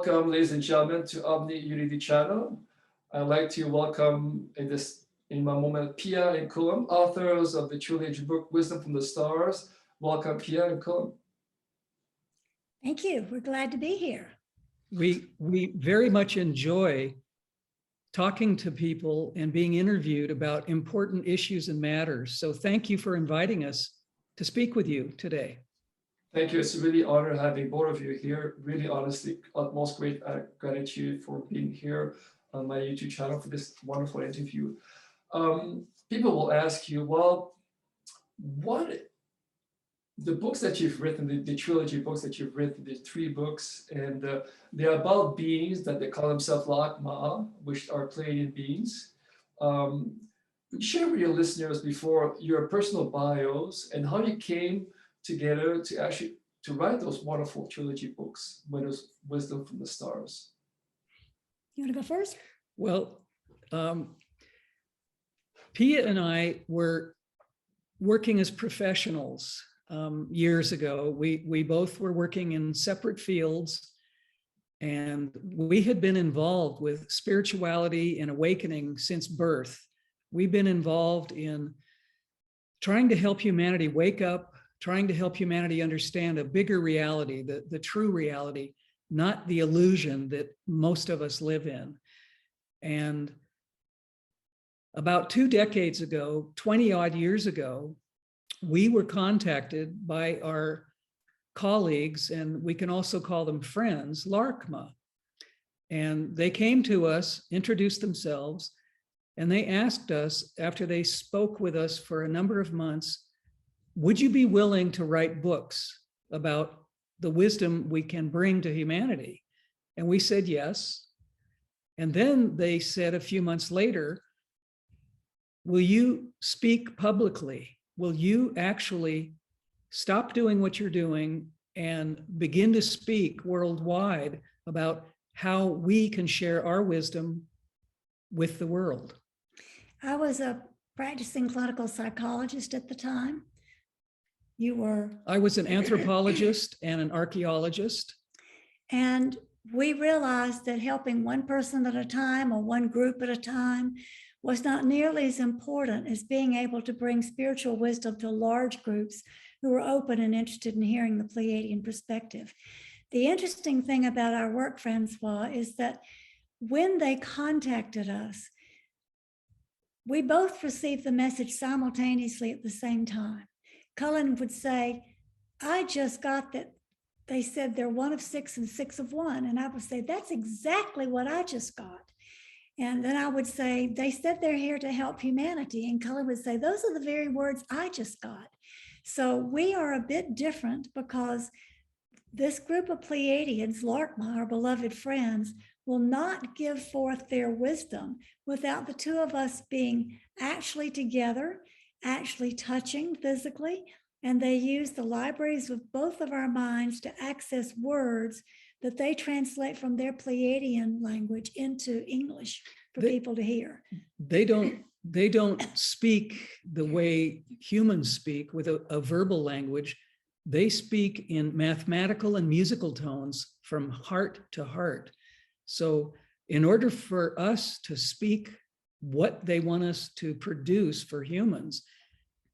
Welcome, ladies and gentlemen, to Omni Unity channel. I'd like to welcome in my moment Pia and Cullen, authors of the trilogy book Wisdom from the Stars. Welcome, Pia and Cullen. Thank you. We're glad to be here. We very much enjoy talking to people and being interviewed about important issues and matters. So thank you for inviting us to speak with you today. Thank you. It's really an honor having both of you here. Really, honestly, utmost great gratitude for being here on my YouTube channel for this wonderful interview. People will ask you, well, what the books that you've written, the trilogy books that you've written, the 3 books, and they're about beings that they call themselves Laarkmaa, which are Pleiadian beings. Share with your listeners before your personal bios and how you came together to write those wonderful trilogy books, Wisdom from the Stars. You want to go first? Well, Pia and I were working as professionals years ago. We both were working in separate fields, and we had been involved with spirituality and awakening since birth. We've been involved in trying to help humanity wake up, trying to help humanity understand a bigger reality, the true reality, not the illusion that most of us live in. And about 2 decades ago, 20 odd years ago, we were contacted by our colleagues, and we can also call them friends, Laarkmaa. And they came to us, introduced themselves, and they asked us, after they spoke with us for a number of months, would you be willing to write books about the wisdom we can bring to humanity? And we said yes. And then they said a few months later, will you speak publicly? Will you actually stop doing what you're doing and begin to speak worldwide about how we can share our wisdom with the world? I was a practicing clinical psychologist at the time. You were? I was an anthropologist and an archaeologist. And we realized that helping one person at a time or one group at a time was not nearly as important as being able to bring spiritual wisdom to large groups who were open and interested in hearing the Pleiadian perspective. The interesting thing about our work, Francois, is that when they contacted us, we both received the message simultaneously at the same time. Cullen would say, I just got that they said they're 1 of 6 and 6 of 1. And I would say, that's exactly what I just got. And then I would say, they said they're here to help humanity. And Cullen would say, those are the very words I just got. So we are a bit different because this group of Pleiadians, Laarkmaa, our beloved friends, will not give forth their wisdom without the 2 of us being actually together, actually touching physically, and they use the libraries of both of our minds to access words that they translate from their Pleiadian language into English for people to hear. They don't speak the way humans speak with a verbal language. They speak in mathematical and musical tones from heart to heart. So in order for us to speak what they want us to produce for humans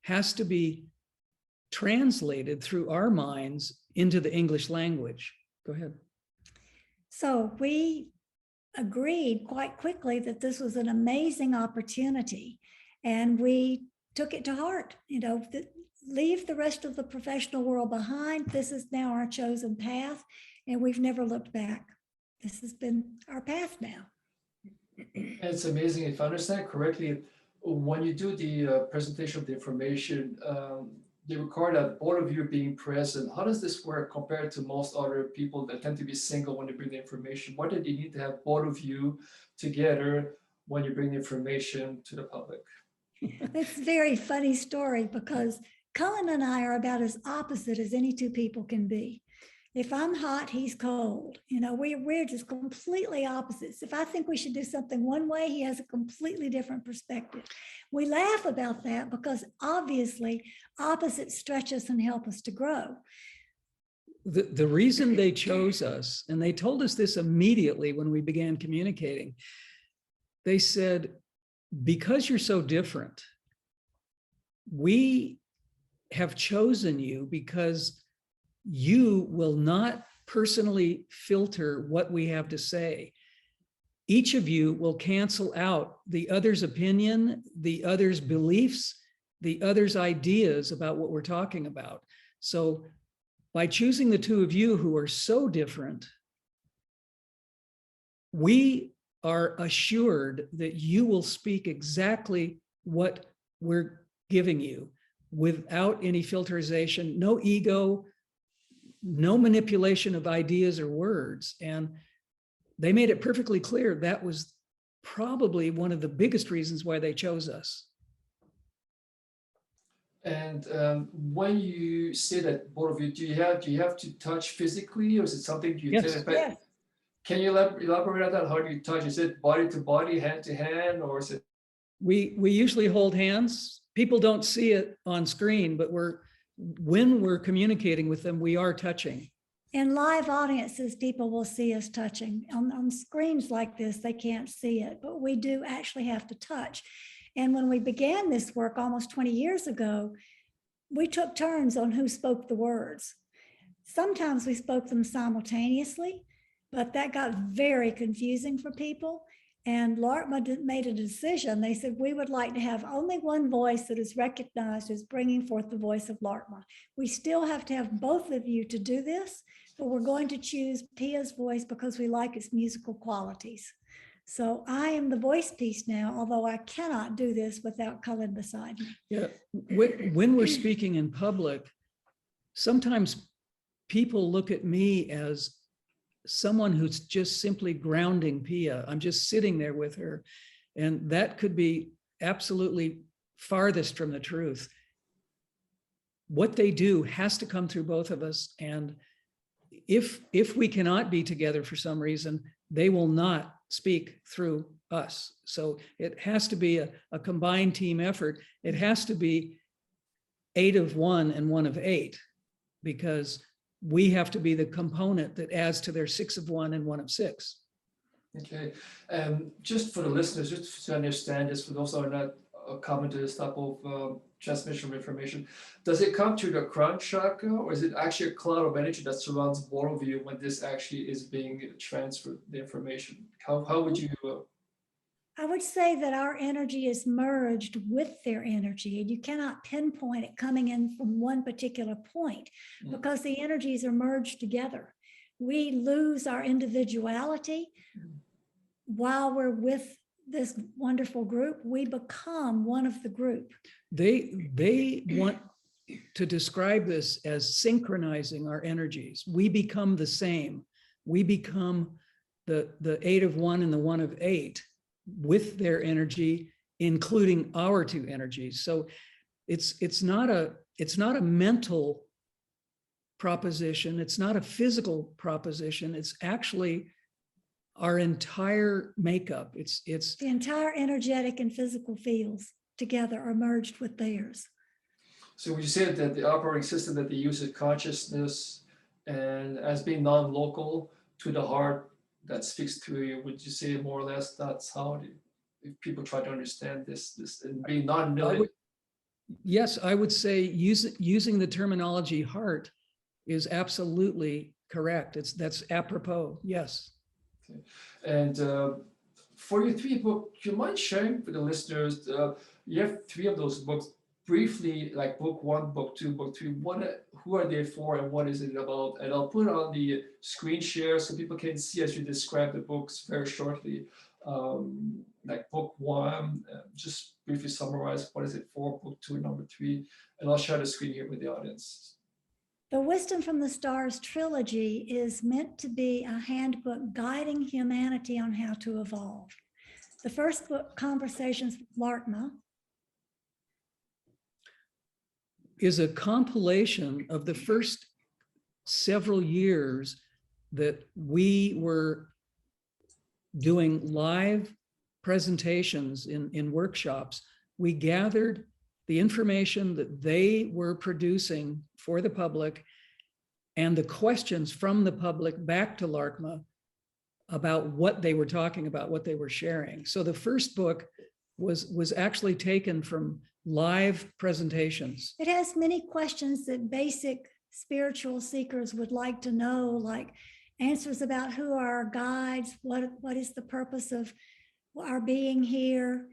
has to be translated through our minds into the English language. Go ahead. So we agreed quite quickly that this was an amazing opportunity, and we took it to heart. Leave the rest of the professional world behind. This is now our chosen path, and we've never looked back. This has been our path now. It's amazing. If I understand correctly, when you do the presentation of the information, they record that both of you being present. How does this work compared to most other people that tend to be single when they bring the information? Why did you need to have both of you together when you bring the information to the public? It's a very funny story because Cullen and I are about as opposite as any 2 people can be. If I'm hot, he's cold. We're just completely opposites. If I think we should do something one way, he has a completely different perspective. We laugh about that because obviously opposites stretch us and help us to grow. the reason they chose us, and they told us this immediately when we began communicating, they said, because you're so different, we have chosen you because you will not personally filter what we have to say. Each of you will cancel out the other's opinion, the other's beliefs, the other's ideas about what we're talking about. So by choosing the two of you who are so different, we are assured that you will speak exactly what we're giving you without any filterization, no ego, no manipulation of ideas or words. And they made it perfectly clear that was probably one of the biggest reasons why they chose us. And when you say that, both of you, do you have to touch physically, or is it something you Yes. tell? Yes. Can you elaborate on that? How do you touch? Is it body to body, hand to hand, or is it? We usually hold hands. People don't see it on screen, but when we're communicating with them, we are touching. In live audiences, people will see us touching. On screens like this, they can't see it, but we do actually have to touch. And when we began this work almost 20 years ago, we took turns on who spoke the words. Sometimes we spoke them simultaneously, but that got very confusing for people. And Laarkmaa made a decision. They said, we would like to have only one voice that is recognized as bringing forth the voice of Laarkmaa. We still have to have both of you to do this, but we're going to choose Pia's voice because we like its musical qualities. So I am the voice piece now, although I cannot do this without Cullen beside me. Yeah, when we're speaking in public, sometimes people look at me as someone who's just simply grounding Pia. I'm just sitting there with her. And that could be absolutely farthest from the truth. What they do has to come through both of us. And if we cannot be together for some reason, they will not speak through us. So it has to be a combined team effort. It has to be 8 of 1 and 1 of 8, because we have to be the component that adds to their 6 of 1 and 1 of 6. Okay, just for the listeners, just to understand this, for those who are not common to this type of transmission of information, does it come to the crown chakra, or is it actually a cloud of energy that surrounds both of you when this actually is being transferred, the information? How would you? I would say that our energy is merged with their energy, and you cannot pinpoint it coming in from one particular point because the energies are merged together. We lose our individuality while we're with this wonderful group. We become one of the group. They want to describe this as synchronizing our energies. We become the same. We become the 8 of 1 and the 1 of 8 with their energy, including our 2 energies. So it's not a mental proposition. It's not a physical proposition. It's actually our entire makeup. It's the entire energetic and physical fields together are merged with theirs. So would you say that the operating system that they use is consciousness, and as being non-local to the heart that speaks to you, would you say more or less that's how if people try to understand this and being non-knowing? Yes, I would say using the terminology heart is absolutely correct. That's apropos. Yes. Okay. And for your 3 books, do you mind sharing with the listeners? You have 3 of those books briefly, like book 1, book 2, book 3. Who are they for, and what is it about? And I'll put it on the screen share so people can see as you describe the books very shortly. Like book 1, just briefly summarize what is it for, book 2 and number 3, and I'll share the screen here with the audience. The Wisdom from the Stars trilogy is meant to be a handbook guiding humanity on how to evolve. The first book, Conversations with Laarkmaa, is a compilation of the first several years that we were doing live presentations in workshops. We gathered the information that they were producing for the public, and the questions from the public back to Laarkmaa about what they were talking about, what they were sharing. So the first book was actually taken from live presentations. It has many questions that basic spiritual seekers would like to know, like answers about who are our guides, what is the purpose of our being here,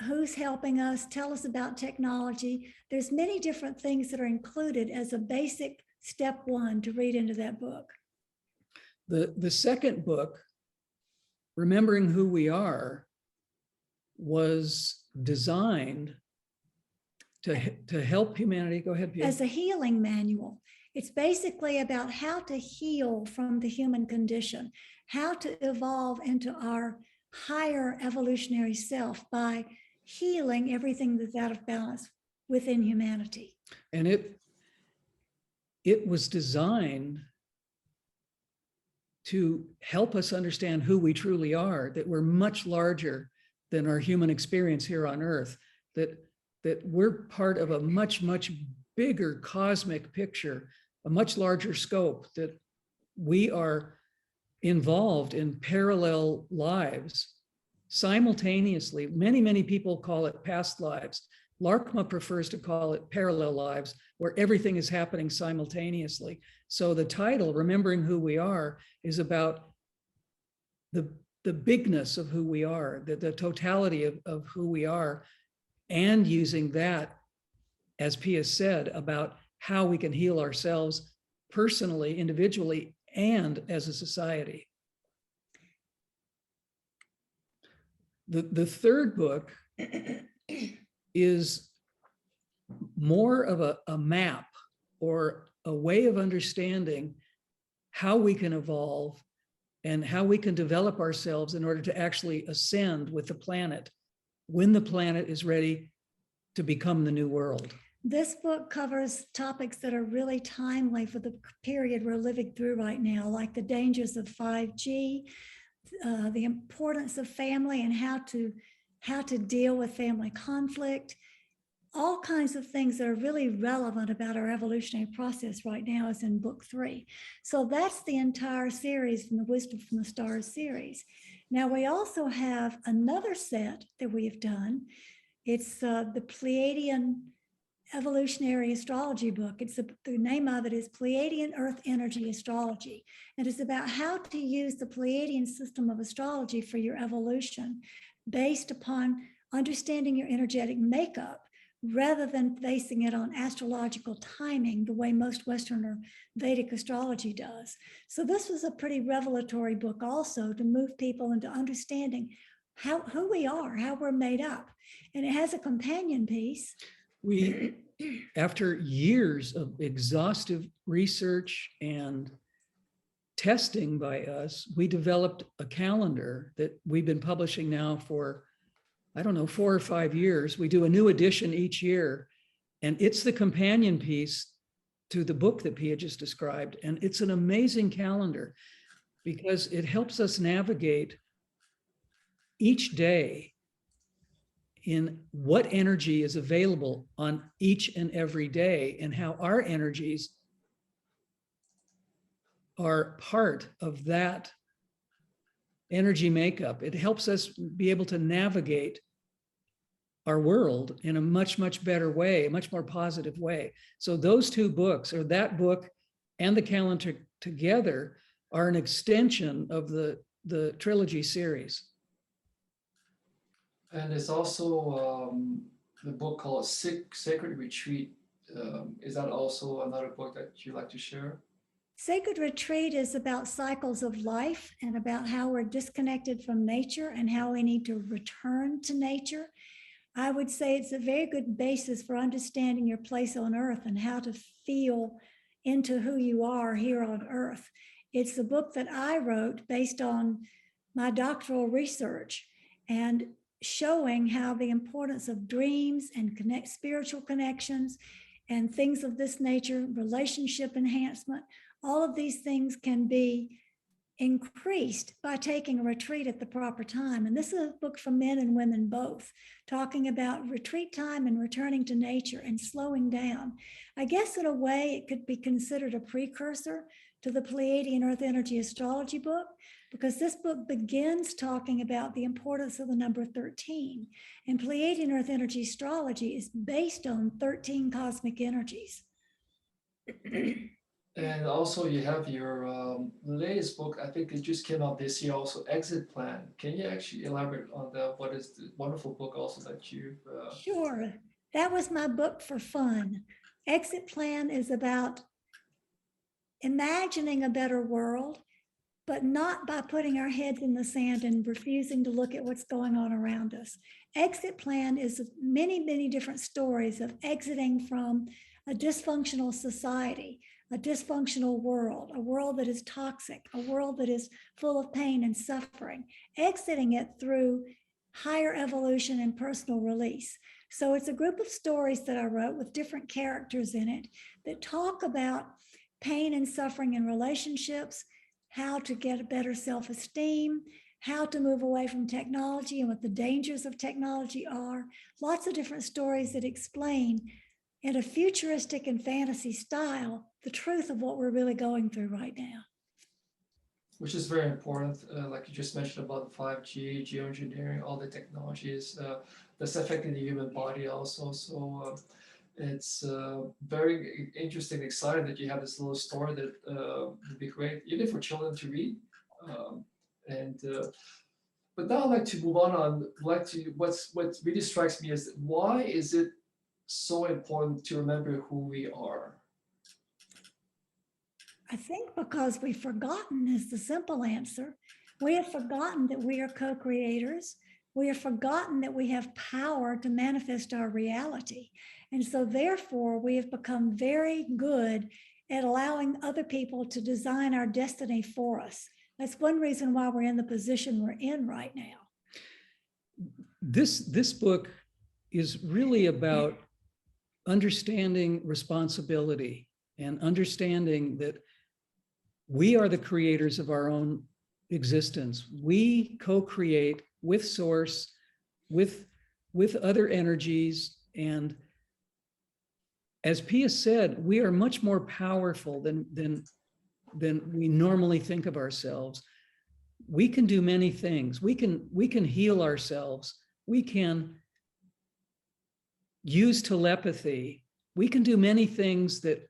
who's helping us, tell us about technology. There's many different things that are included as a basic step one to read into that book. The second book, Remembering Who We Are, was designed to help humanity. Go ahead, Pia. As a healing manual. It's basically about how to heal from the human condition, how to evolve into our higher evolutionary self by healing everything that's out of balance within humanity. And it was designed to help us understand who we truly are, that we're much larger than our human experience here on Earth, that we're part of a much, much bigger cosmic picture, a much larger scope, that we are involved in parallel lives simultaneously. Many, many people call it past lives. Laarkmaa prefers to call it parallel lives, where everything is happening simultaneously. So the title, Remembering Who We Are, is about the bigness of who we are, the totality of who we are, and using that, as Pia said, about how we can heal ourselves personally, individually, and as a society. The third book is more of a map or a way of understanding how we can evolve and how we can develop ourselves in order to actually ascend with the planet when the planet is ready to become the new world. This book covers topics that are really timely for the period we're living through right now, like the dangers of 5G, the importance of family and how to deal with family conflict, all kinds of things that are really relevant about our evolutionary process right now is in book 3. So that's the entire series from the Wisdom from the Stars series. Now we also have another set that we have done. It's the Pleiadian evolutionary astrology book. The name of it is Pleiadian Earth Energy Astrology. And it's about how to use the Pleiadian system of astrology for your evolution based upon understanding your energetic makeup rather than basing it on astrological timing, the way most Western or Vedic astrology does. So this was a pretty revelatory book also to move people into understanding who we are, how we're made up. And it has a companion piece. We, after years of exhaustive research and testing by us, we developed a calendar that we've been publishing now for, I don't know, 4 or 5 years. We do a new edition each year, and it's the companion piece to the book that Pia just described. And it's an amazing calendar because it helps us navigate each day in what energy is available on each and every day and how our energies are part of that energy makeup. It helps us be able to navigate our world in a much, much better way, a much more positive way. So those two books, or that book and the calendar together, are an extension of the trilogy series. And there's also the book called Sacred Retreat. Is that also another book that you'd like to share? Sacred Retreat is about cycles of life and about how we're disconnected from nature and how we need to return to nature. I would say it's a very good basis for understanding your place on Earth and how to feel into who you are here on Earth. It's a book that I wrote based on my doctoral research and showing how the importance of dreams and spiritual connections and things of this nature, relationship enhancement, all of these things can be increased by taking a retreat at the proper time. And this is a book for men and women both, talking about retreat time and returning to nature and slowing down. I guess in a way it could be considered a precursor to the Pleiadian Earth Energy Astrology book, because this book begins talking about the importance of the number 13. And Pleiadian Earth Energy Astrology is based on 13 cosmic energies. And also you have your latest book, I think it just came out this year also, Exit Plan. Can you actually elaborate on that? What is the wonderful book also that you've... Sure, that was my book for fun. Exit Plan is about imagining a better world, but not by putting our heads in the sand and refusing to look at what's going on around us. Exit Plan is many, many different stories of exiting from a dysfunctional society, a dysfunctional world, a world that is toxic, a world that is full of pain and suffering, exiting it through higher evolution and personal release. So it's a group of stories that I wrote with different characters in it that talk about pain and suffering in relationships, how to get a better self-esteem, how to move away from technology and what the dangers of technology are. Lots of different stories that explain in a futuristic and fantasy style the truth of what we're really going through right now. Which is very important, like you just mentioned about 5G, geoengineering, all the technologies that's affecting the human body also. So it's very interesting, exciting that you have this little story that would be great, even for children to read. But now I'd like to move on. What really strikes me is, why is it so important to remember who we are? I think because we've forgotten is the simple answer. We have forgotten that we are co-creators. We have forgotten that we have power to manifest our reality. And so therefore, we have become very good at allowing other people to design our destiny for us. That's one reason why we're in the position we're in right now. This book is really about understanding responsibility and understanding that we are the creators of our own existence. We co-create with source, with other energies. And as Pia said, we are much more powerful than we normally think of ourselves. We can do many things. We can heal ourselves. We can use telepathy. We can do many things that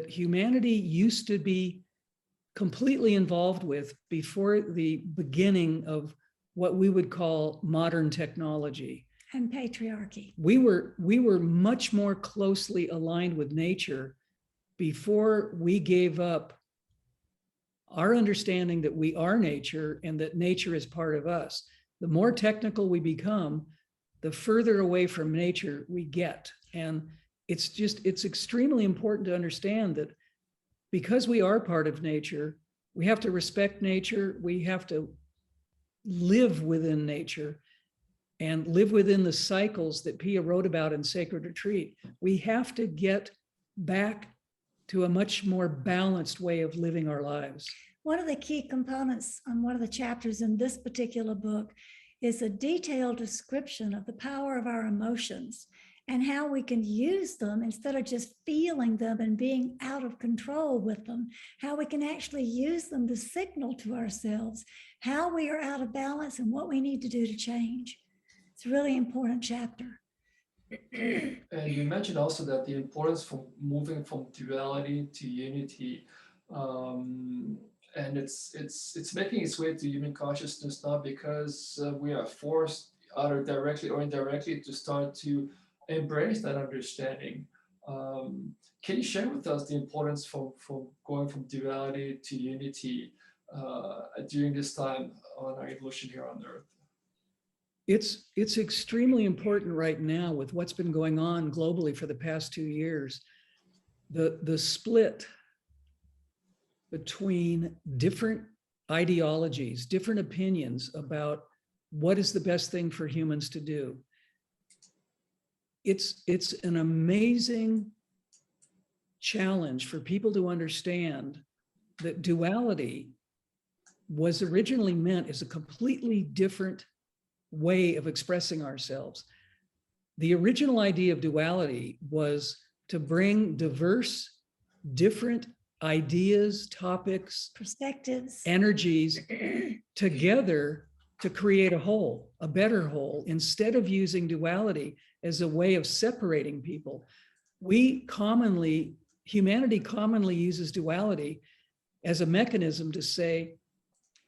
humanity used to be completely involved with before the beginning of what we would call modern technology. And patriarchy. We were much more closely aligned with nature before we gave up our understanding that we are nature and that nature is part of us. The more technical we become, the further away from nature we get. And it's extremely important to understand that because we are part of nature, we have to respect nature. We have to live within nature and live within the cycles that Pia wrote about in Sacred Retreat. We have to get back to a much more balanced way of living our lives. One of the key components on one of the chapters in this particular book is a detailed description of the power of our emotions and how we can use them instead of just feeling them and being out of control with them, how we can actually use them to signal to ourselves how we are out of balance and what we need to do to change. It's a really important chapter. And you mentioned also that the importance from moving from duality to unity, and it's making its way to human consciousness now because we are forced, either directly or indirectly, to start to embrace that understanding. Can you share with us the importance from going from duality to unity during this time on our evolution here on Earth? It's extremely important right now with what's been going on globally for the past 2 years. The split between different ideologies, different opinions about what is the best thing for humans to do. It's an amazing challenge for people to understand that duality was originally meant as a completely different way of expressing ourselves. The original idea of duality was to bring diverse, different ideas, topics, Perspectives. energies together to create a whole, a better whole, instead of using duality as a way of separating people. Humanity commonly uses duality as a mechanism to say,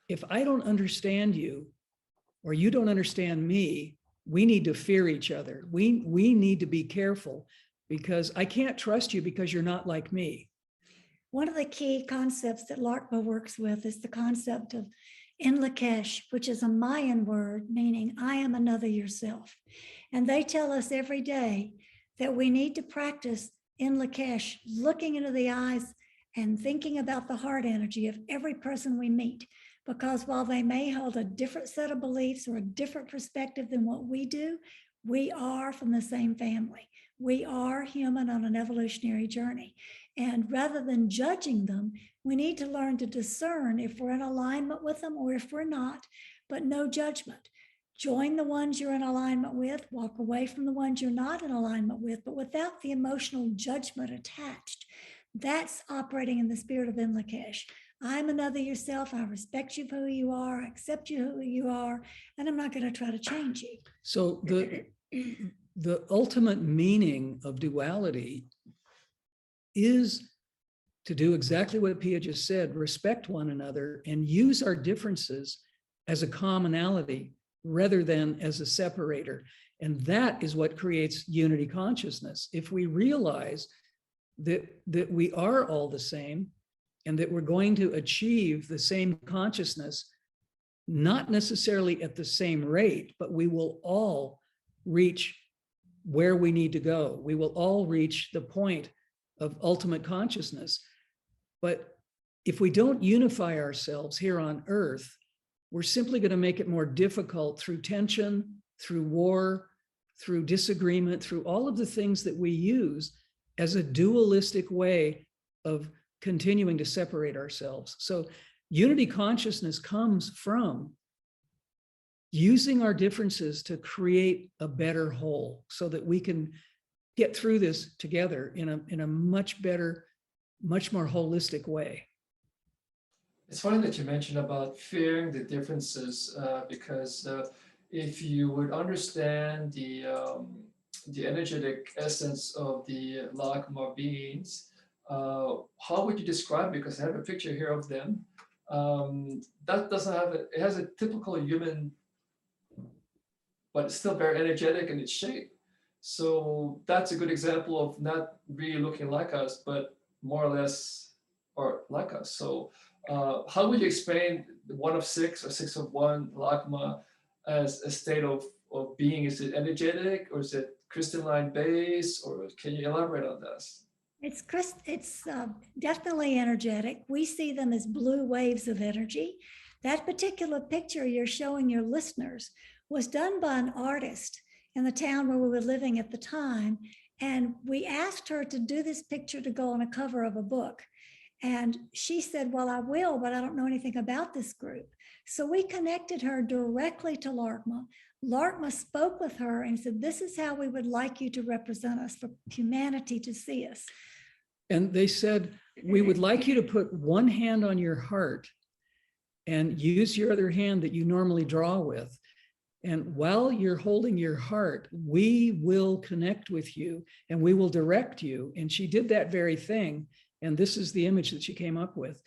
if I don't understand you, or you don't understand me, we need to fear each other. We need to be careful because I can't trust you because you're not like me. One of the key concepts that Laarkmaa works with is the concept of in Lakesh, which is a Mayan word meaning I am another yourself. And they tell us every day that we need to practice in Lakesh, looking into the eyes and thinking about the heart energy of every person we meet. Because while they may hold a different set of beliefs or a different perspective than what we do, we are from the same family. We are human on an evolutionary journey. And rather than judging them, we need to learn to discern if we're in alignment with them or if we're not, but no judgment. Join the ones you're in alignment with, walk away from the ones you're not in alignment with, but without the emotional judgment attached. That's operating in the spirit of in Lakesh. I'm another yourself. I respect you for who you are, I accept you who you are, and I'm not going to try to change you. So the ultimate meaning of duality is to do exactly what Pia just said, respect one another and use our differences as a commonality rather than as a separator. And that is what creates unity consciousness. If we realize that we are all the same and that we're going to achieve the same consciousness, not necessarily at the same rate, but we will all reach where we need to go. We will all reach the point of ultimate consciousness. But if we don't unify ourselves here on Earth, we're simply going to make it more difficult through tension, through war, through disagreement, through all of the things that we use as a dualistic way of continuing to separate ourselves. So unity consciousness comes from using our differences to create a better whole so that we can get through this together in a much better, much more holistic way. It's funny that you mentioned about fearing the differences because if you would understand the energetic essence of the Laarkmaa beings, how would you describe it? Because I have a picture here of them. That doesn't have it has a typical human, but it's still very energetic in its shape. So that's a good example of not really looking like us, but more or less are like us. So how would you explain the 1 of 6 or 6 of 1 Laarkmaa as a state of being? Is it energetic or is it crystalline base, or can you elaborate on this? It's definitely energetic. We see them as blue waves of energy. That particular picture you're showing your listeners was done by an artist in the town where we were living at the time. And we asked her to do this picture to go on a cover of a book. And she said, well, I will, but I don't know anything about this group. So we connected her directly to Laarkmaa. Laarkmaa spoke with her and said, this is how we would like you to represent us, for humanity to see us. And they said, we would like you to put one hand on your heart and use your other hand that you normally draw with. And while you're holding your heart, we will connect with you and we will direct you. And she did that very thing. And this is the image that she came up with.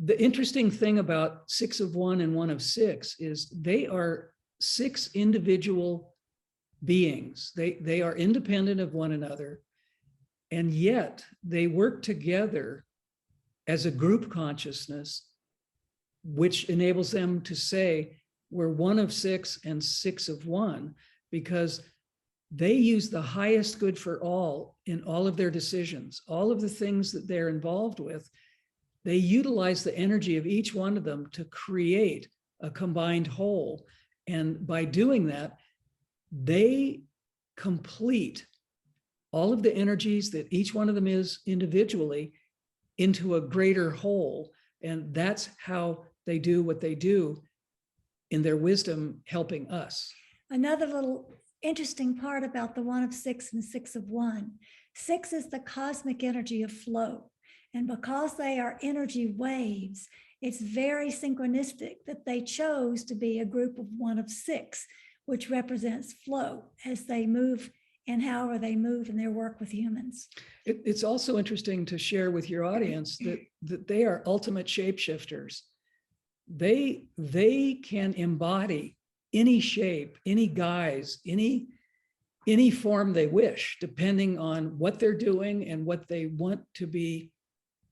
The interesting thing about 6 of 1 and 1 of 6 is they are 6 individual beings. They are independent of one another. And yet they work together as a group consciousness, which enables them to say, we're 1 of 6 and 6 of 1, because they use the highest good for all in all of their decisions, all of the things that they're involved with. They utilize the energy of each one of them to create a combined whole. And by doing that, they complete all of the energies that each one of them is individually into a greater whole. And that's how they do what they do in their wisdom, helping us. Another little interesting part about the 1 of 6 and 6 of 1. 6 is the cosmic energy of flow. And because they are energy waves, it's very synchronistic that they chose to be a group of 1 of 6, which represents flow as they move and however they move in their work with humans. It's also interesting to share with your audience that they are ultimate shapeshifters. They can embody any shape, any guise, any form they wish, depending on what they're doing and what they want to be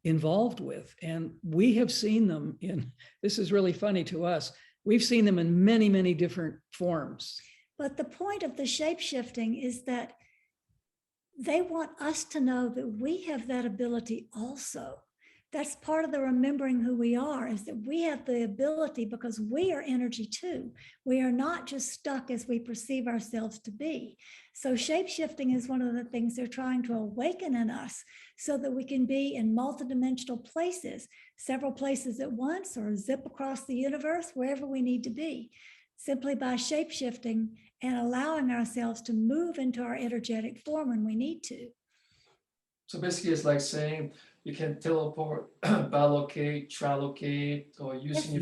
involved with. And we have seen them in, this is really funny to us, we've seen them in many, many different forms. But the point of the shape-shifting is that they want us to know that we have that ability also. That's part of the remembering who we are, is that we have the ability because we are energy too. We are not just stuck as we perceive ourselves to be. So shape-shifting is one of the things they're trying to awaken in us so that we can be in multidimensional places, several places at once, or zip across the universe, wherever we need to be, simply by shape-shifting and allowing ourselves to move into our energetic form when we need to. So basically it's like saying you can teleport, bilocate, trilocate, or using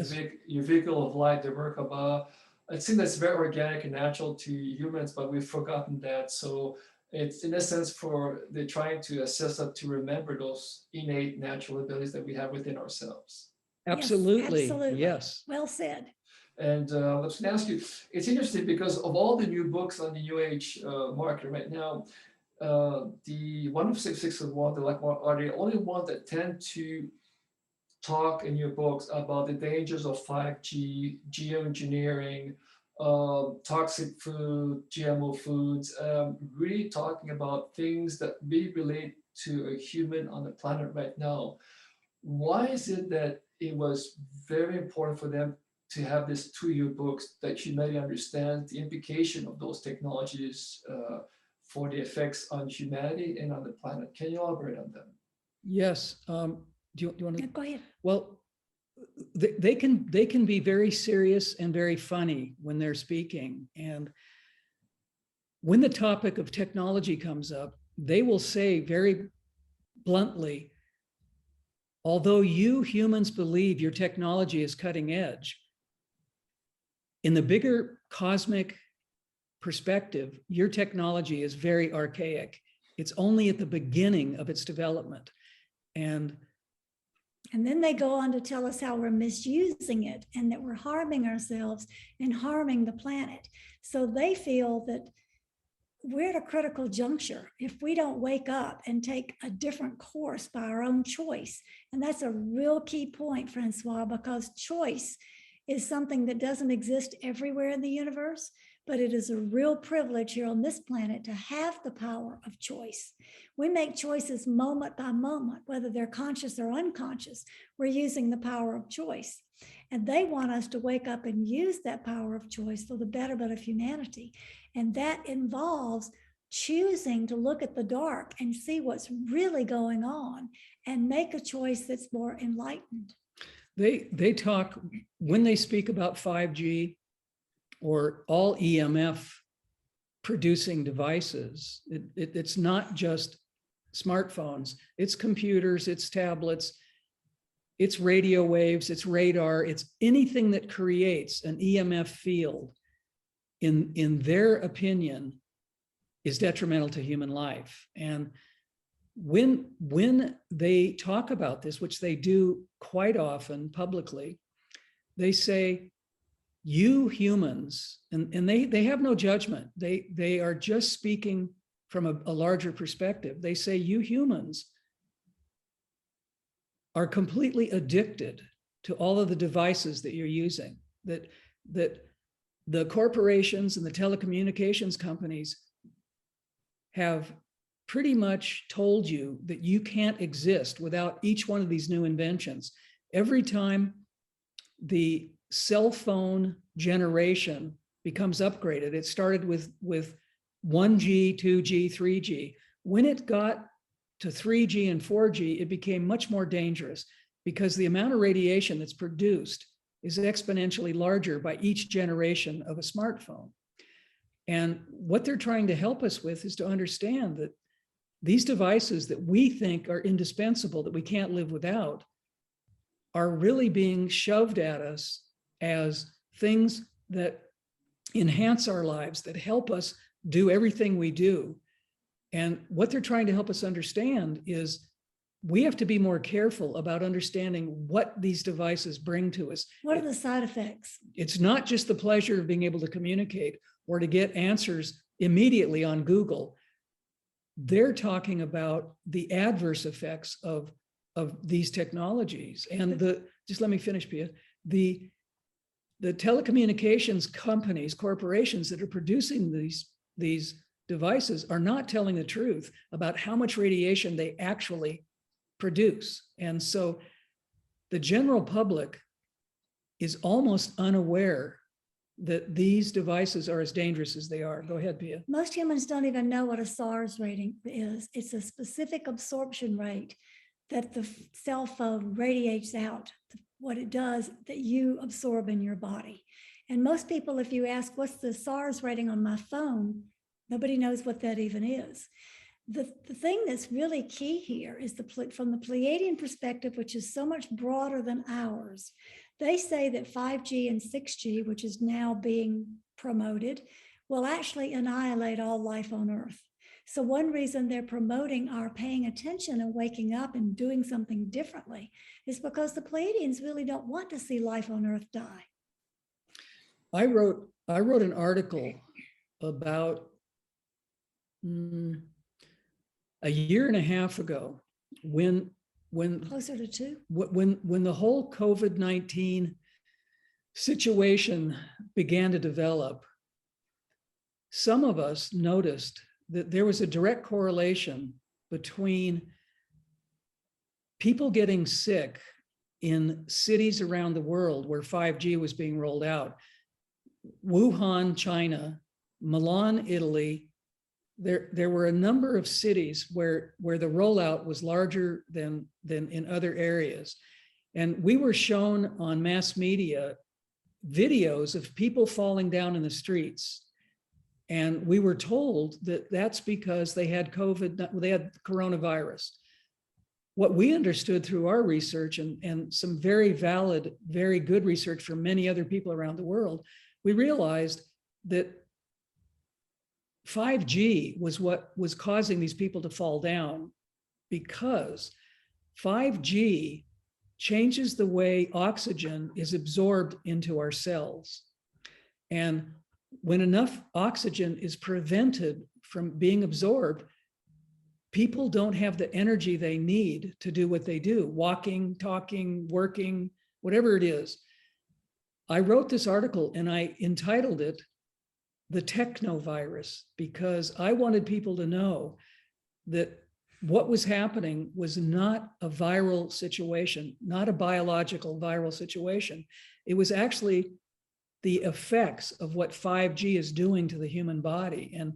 your vehicle of light, the Merkaba. It seems that's very organic and natural to humans, but we've forgotten that. So it's in a sense they're trying to assist us to remember those innate natural abilities that we have within ourselves. Absolutely. Yes, absolutely. Yes. Well said. And let's ask you, it's interesting because of all the new books on the New Age market right now, the 1 of 6, 6 of 1, the Laarkmaa are the only ones that tend to talk in your books about the dangers of 5G, geoengineering, toxic food, GMO foods, really talking about things that really relate to a human on the planet right now. Why is it that it was very important for them to have these 2-year books that humanity understands the implication of those technologies for the effects on humanity and on the planet? Can you elaborate on them? Yes. Do you want to? Go ahead. Well, they can be very serious and very funny when they're speaking. And when the topic of technology comes up, they will say very bluntly, although you humans believe your technology is cutting edge, in the bigger cosmic perspective, your technology is very archaic. It's only at the beginning of its development. And then they go on to tell us how we're misusing it and that we're harming ourselves and harming the planet. So they feel that we're at a critical juncture if we don't wake up and take a different course by our own choice. And that's a real key point, Francois, because choice is something that doesn't exist everywhere in the universe, but it is a real privilege here on this planet to have the power of choice. We make choices moment by moment, whether they're conscious or unconscious. We're using the power of choice. And they want us to wake up and use that power of choice for the betterment of humanity. And that involves choosing to look at the dark and see what's really going on and make a choice that's more enlightened. They talk, when they speak about 5G or all EMF producing devices, it's not just smartphones, it's computers, it's tablets, it's radio waves, it's radar, it's anything that creates an EMF field, in their opinion, is detrimental to human life. And when they talk about this, which they do quite often publicly, they say, you humans, and they have no judgment. They are just speaking from a larger perspective. They say, you humans are completely addicted to all of the devices that you're using, that the corporations and the telecommunications companies have pretty much told you that you can't exist without each one of these new inventions. Every time the cell phone generation becomes upgraded, it started with 1G, 2G, 3G. When it got to 3G and 4G, it became much more dangerous because the amount of radiation that's produced is exponentially larger by each generation of a smartphone. And what they're trying to help us with is to understand that these devices that we think are indispensable, that we can't live without, are really being shoved at us as things that enhance our lives, that help us do everything we do. And what they're trying to help us understand is we have to be more careful about understanding what these devices bring to us. What are the side effects? It's not just the pleasure of being able to communicate or to get answers immediately on Google. They're talking about the adverse effects of these technologies. And just let me finish, Pia. The telecommunications companies, corporations that are producing these devices are not telling the truth about how much radiation they actually produce. And so the general public is almost unaware that these devices are as dangerous as they are. Go ahead, Pia. Most humans don't even know what a SARS rating is. It's a specific absorption rate that the cell phone radiates out, what it does that you absorb in your body. And most people, if you ask, what's the SARS rating on my phone, nobody knows what that even is. The thing that's really key here is from the Pleiadian perspective, which is so much broader than ours. They say that 5G and 6G, which is now being promoted, will actually annihilate all life on Earth. So one reason they're promoting our paying attention and waking up and doing something differently is because the Pleiadians really don't want to see life on Earth die. I wrote an article about a year and a half ago when Closer to 2. When the whole COVID-19 situation began to develop, some of us noticed that there was a direct correlation between people getting sick in cities around the world where 5G was being rolled out. Wuhan, China, Milan, Italy. There were a number of cities where the rollout was larger than in other areas. And we were shown on mass media videos of people falling down in the streets. And we were told that that's because they had they had coronavirus. What we understood through our research and some very valid, very good research from many other people around the world, we realized that 5G was what was causing these people to fall down, because 5G changes the way oxygen is absorbed into our cells. And when enough oxygen is prevented from being absorbed, people don't have the energy they need to do what they do, walking, talking, working, whatever it is. I wrote this article and I entitled it The Technovirus, because I wanted people to know that what was happening was not a viral situation, not a biological viral situation. It was actually the effects of what 5G is doing to the human body. And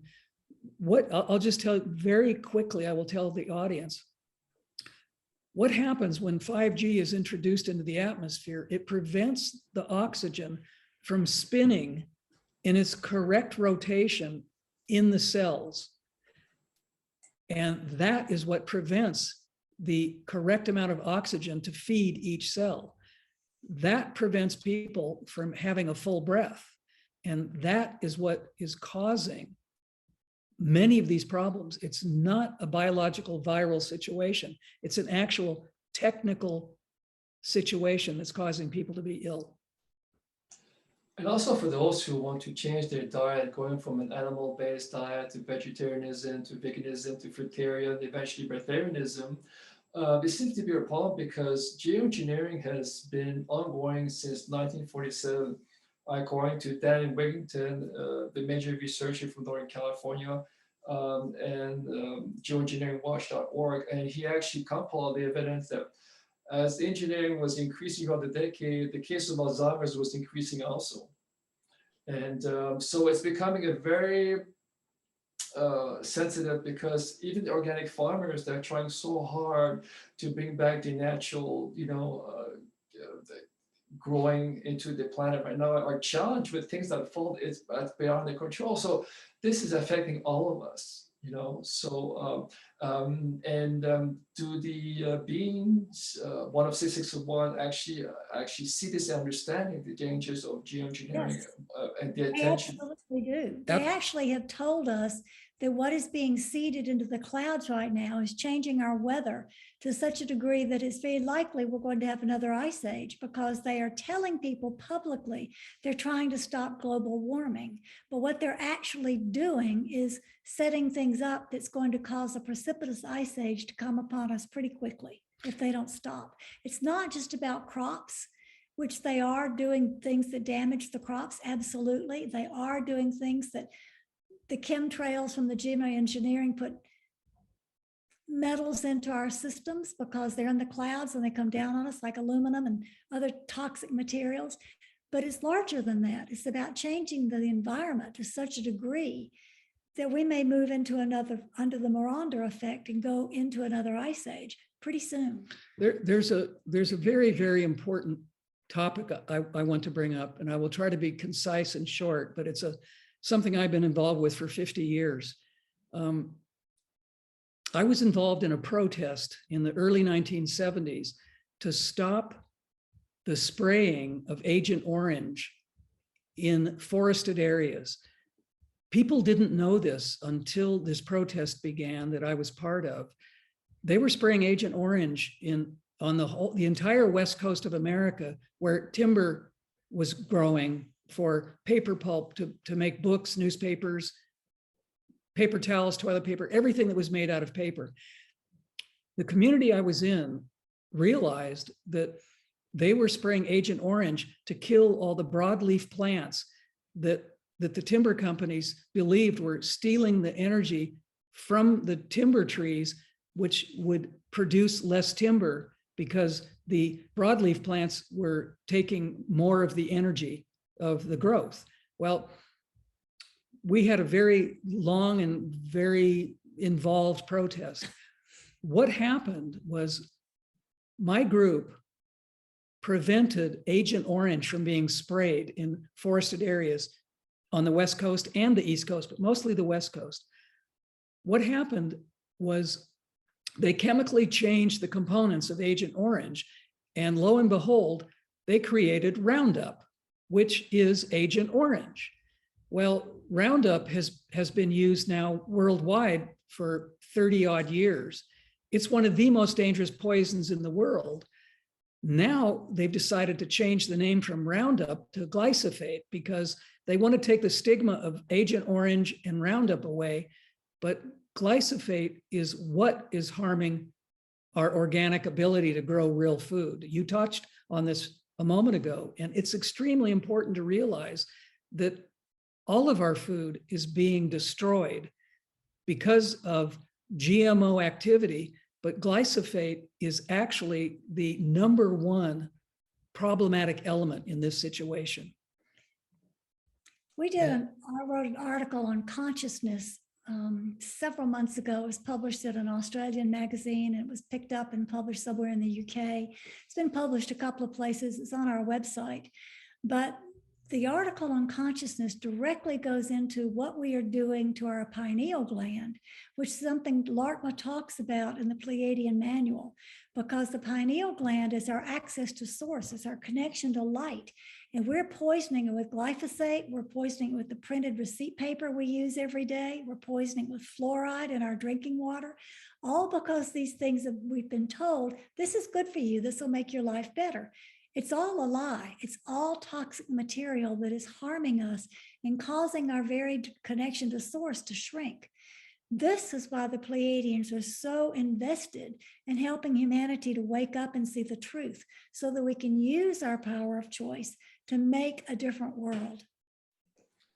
what I'll just tell you very quickly, I will tell the audience, what happens when 5G is introduced into the atmosphere? It prevents the oxygen from spinning in its correct rotation in the cells. And that is what prevents the correct amount of oxygen to feed each cell. That prevents people from having a full breath. And that is what is causing many of these problems. It's not a biological viral situation. It's an actual technical situation that's causing people to be ill. And also for those who want to change their diet, going from an animal-based diet to vegetarianism, to veganism, to fruitarian, eventually breatharianism, there seems to be a problem because geoengineering has been ongoing since 1947, according to Dan Wigington, the major researcher from Northern California, and geoengineeringwatch.org. And he actually compiled the evidence that as engineering was increasing throughout the decade, the case of Alzheimer's was increasing also. And so it's becoming a very sensitive, because even the organic farmers, they're trying so hard to bring back the natural, growing into the planet right now are challenged with things that fall is beyond their control. So this is affecting all of us, you know. So do the beings, one of 661, actually see this understanding the dangers of geoengineering? Yes. And the They attention? absolutely do. They actually have told us that what is being seeded into the clouds right now is changing our weather to such a degree that it's very likely we're going to have another ice age, because they are telling people publicly they're trying to stop global warming. But what they're actually doing is setting things up that's going to cause a precipitous ice age to come upon us pretty quickly if they don't stop. It's not just about crops, which they are doing things that damage the crops. Absolutely. They are doing things that the chemtrails from the geoengineering put metals into our systems because they're in the clouds and they come down on us, like aluminum and other toxic materials. But it's larger than that. It's about changing the environment to such a degree that we may move into another, under the Miranda effect, and go into another ice age pretty soon. There's a very, very important topic I want to bring up, and I will try to be concise and short, but it's something I've been involved with for 50 years. I was involved in a protest in the early 1970s to stop the spraying of Agent Orange in forested areas. People didn't know this until this protest began that I was part of. They were spraying Agent Orange on the entire west coast of America, where timber was growing for paper pulp to make books, newspapers, paper towels, toilet paper, everything that was made out of paper. The community I was in realized that they were spraying Agent Orange to kill all the broadleaf plants that the timber companies believed were stealing the energy from the timber trees, which would produce less timber because the broadleaf plants were taking more of the energy of the growth. Well, we had a very long and very involved protest. What happened was my group prevented Agent Orange from being sprayed in forested areas on the West Coast and the East Coast, but mostly the West Coast. What happened was they chemically changed the components of Agent Orange, and lo and behold, they created Roundup, which is Agent Orange. Well, Roundup has been used now worldwide for 30 odd years. It's one of the most dangerous poisons in the world. Now they've decided to change the name from Roundup to glyphosate because they want to take the stigma of Agent Orange and Roundup away. But glyphosate is what is harming our organic ability to grow real food. You touched on this a moment ago, and it's extremely important to realize that all of our food is being destroyed because of GMO activity, but glyphosate is actually the #1 problematic element in this situation. I wrote an article on consciousness several months ago. It was published in an Australian magazine, and it was picked up and published somewhere in the UK. It's been published a couple of places. It's on our website. But the article on consciousness directly goes into what we are doing to our pineal gland, which is something Laarkmaa talks about in the Pleiadian manual, because the pineal gland is our access to source, it's our connection to light. And we're poisoning it with glyphosate, we're poisoning it with the printed receipt paper we use every day, we're poisoning it with fluoride in our drinking water, all because these things that we've been told, this is good for you, this will make your life better. It's all a lie. It's all toxic material that is harming us and causing our very connection to source to shrink. This is why the Pleiadians are so invested in helping humanity to wake up and see the truth so that we can use our power of choice to make a different world.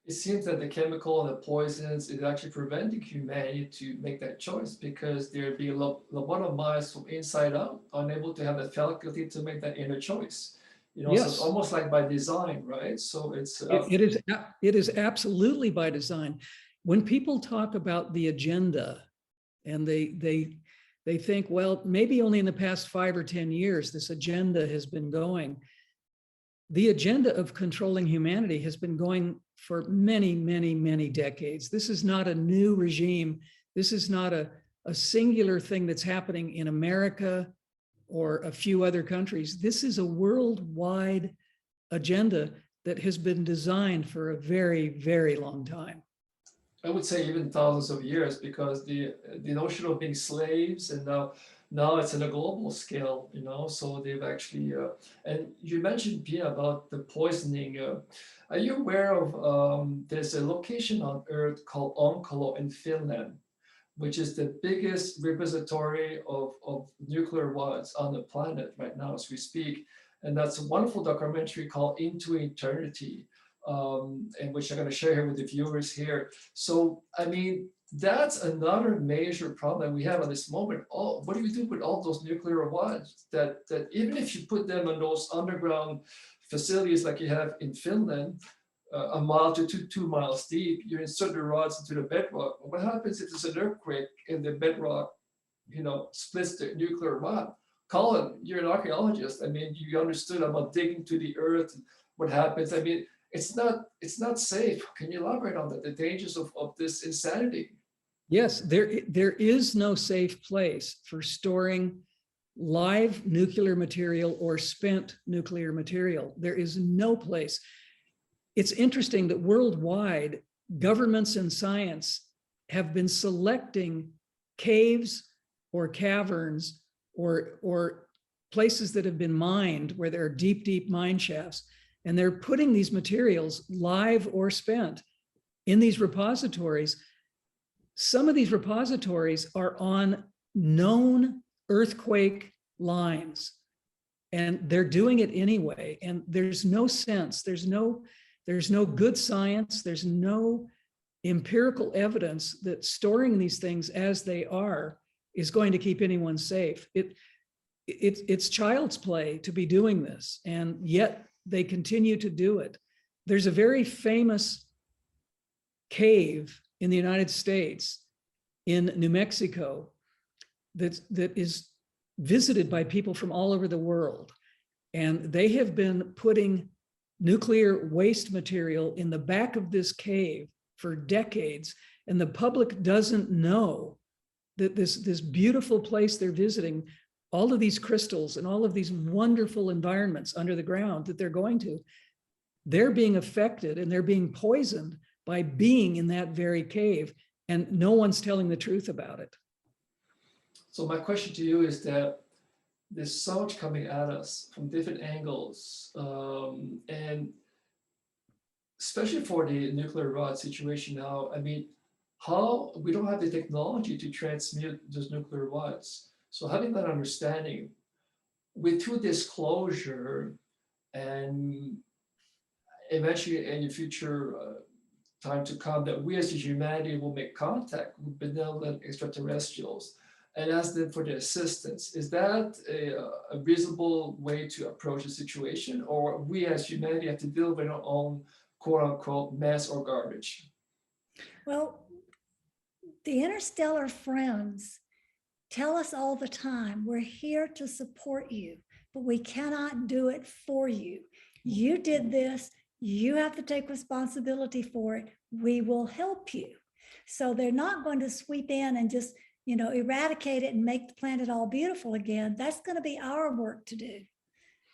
It seems that the chemical and the poisons is actually preventing humanity to make that choice because they're being lobotomized from inside out, unable to have the faculty to make that inner choice. You know, yes. So it's almost like by design, right? So it's it is absolutely by design. When people talk about the agenda, and they think, well, maybe only in the past 5 or 10 years this agenda has been going. the agenda of controlling humanity has been going for many, many, many decades. This is not a new regime. This is not a singular thing that's happening in America or a few other countries. This is a worldwide agenda that has been designed for a very, very long time. I would say even thousands of years, because the notion of being slaves, and now it's on a global scale, you know. So they've actually and you mentioned, Pia, about the poisoning. Are you aware of there's a location on Earth called Onkalo in Finland, which is the biggest repository of nuclear wads on the planet right now as we speak. And that's a wonderful documentary called Into Eternity, and which I'm going to share here with the viewers here. So, I mean, that's another major problem that we have at this moment. Oh, what do we do with all those nuclear wads that even if you put them on those underground facilities like you have in Finland, a mile to 2 miles deep, you insert the rods into the bedrock. What happens if there's an earthquake and the bedrock, you know, splits the nuclear wad? Cullen, you're an archaeologist. I mean, you understood about digging to the earth, what happens. I mean, it's not safe. Can you elaborate on that, the dangers of this insanity? Yes, there is no safe place for storing live nuclear material or spent nuclear material. There is no place. It's interesting that worldwide, governments and science have been selecting caves or caverns or places that have been mined where there are deep, deep mine shafts. And they're putting these materials, live or spent, in these repositories. Some of these repositories are on known earthquake lines, and they're doing it anyway. And there's no sense, there's no good science, there's no empirical evidence that storing these things as they are is going to keep anyone safe. It's child's play to be doing this, and yet they continue to do it. There's a very famous cave in the United States, in New Mexico, that is visited by people from all over the world. And they have been putting nuclear waste material in the back of this cave for decades. And the public doesn't know that this beautiful place they're visiting, all of these crystals and all of these wonderful environments under the ground that they're going to, they're being affected and they're being poisoned by being in that very cave, and no one's telling the truth about it. So my question to you is that there's so much coming at us from different angles, and especially for the nuclear rod situation now, I mean, how we don't have the technology to transmute those nuclear wads. So having that understanding, with true disclosure, and eventually in the future time to come, that we as a humanity will make contact with benevolent extraterrestrials and ask them for their assistance. Is that a reasonable way to approach the situation, or we as humanity have to deal with our own quote unquote mess or garbage? Well, the interstellar friends tell us all the time, we're here to support you, but we cannot do it for you. You did this, you have to take responsibility for it. We will help you. So they're not going to sweep in and just, you know, eradicate it and make the planet all beautiful again. That's going to be our work to do.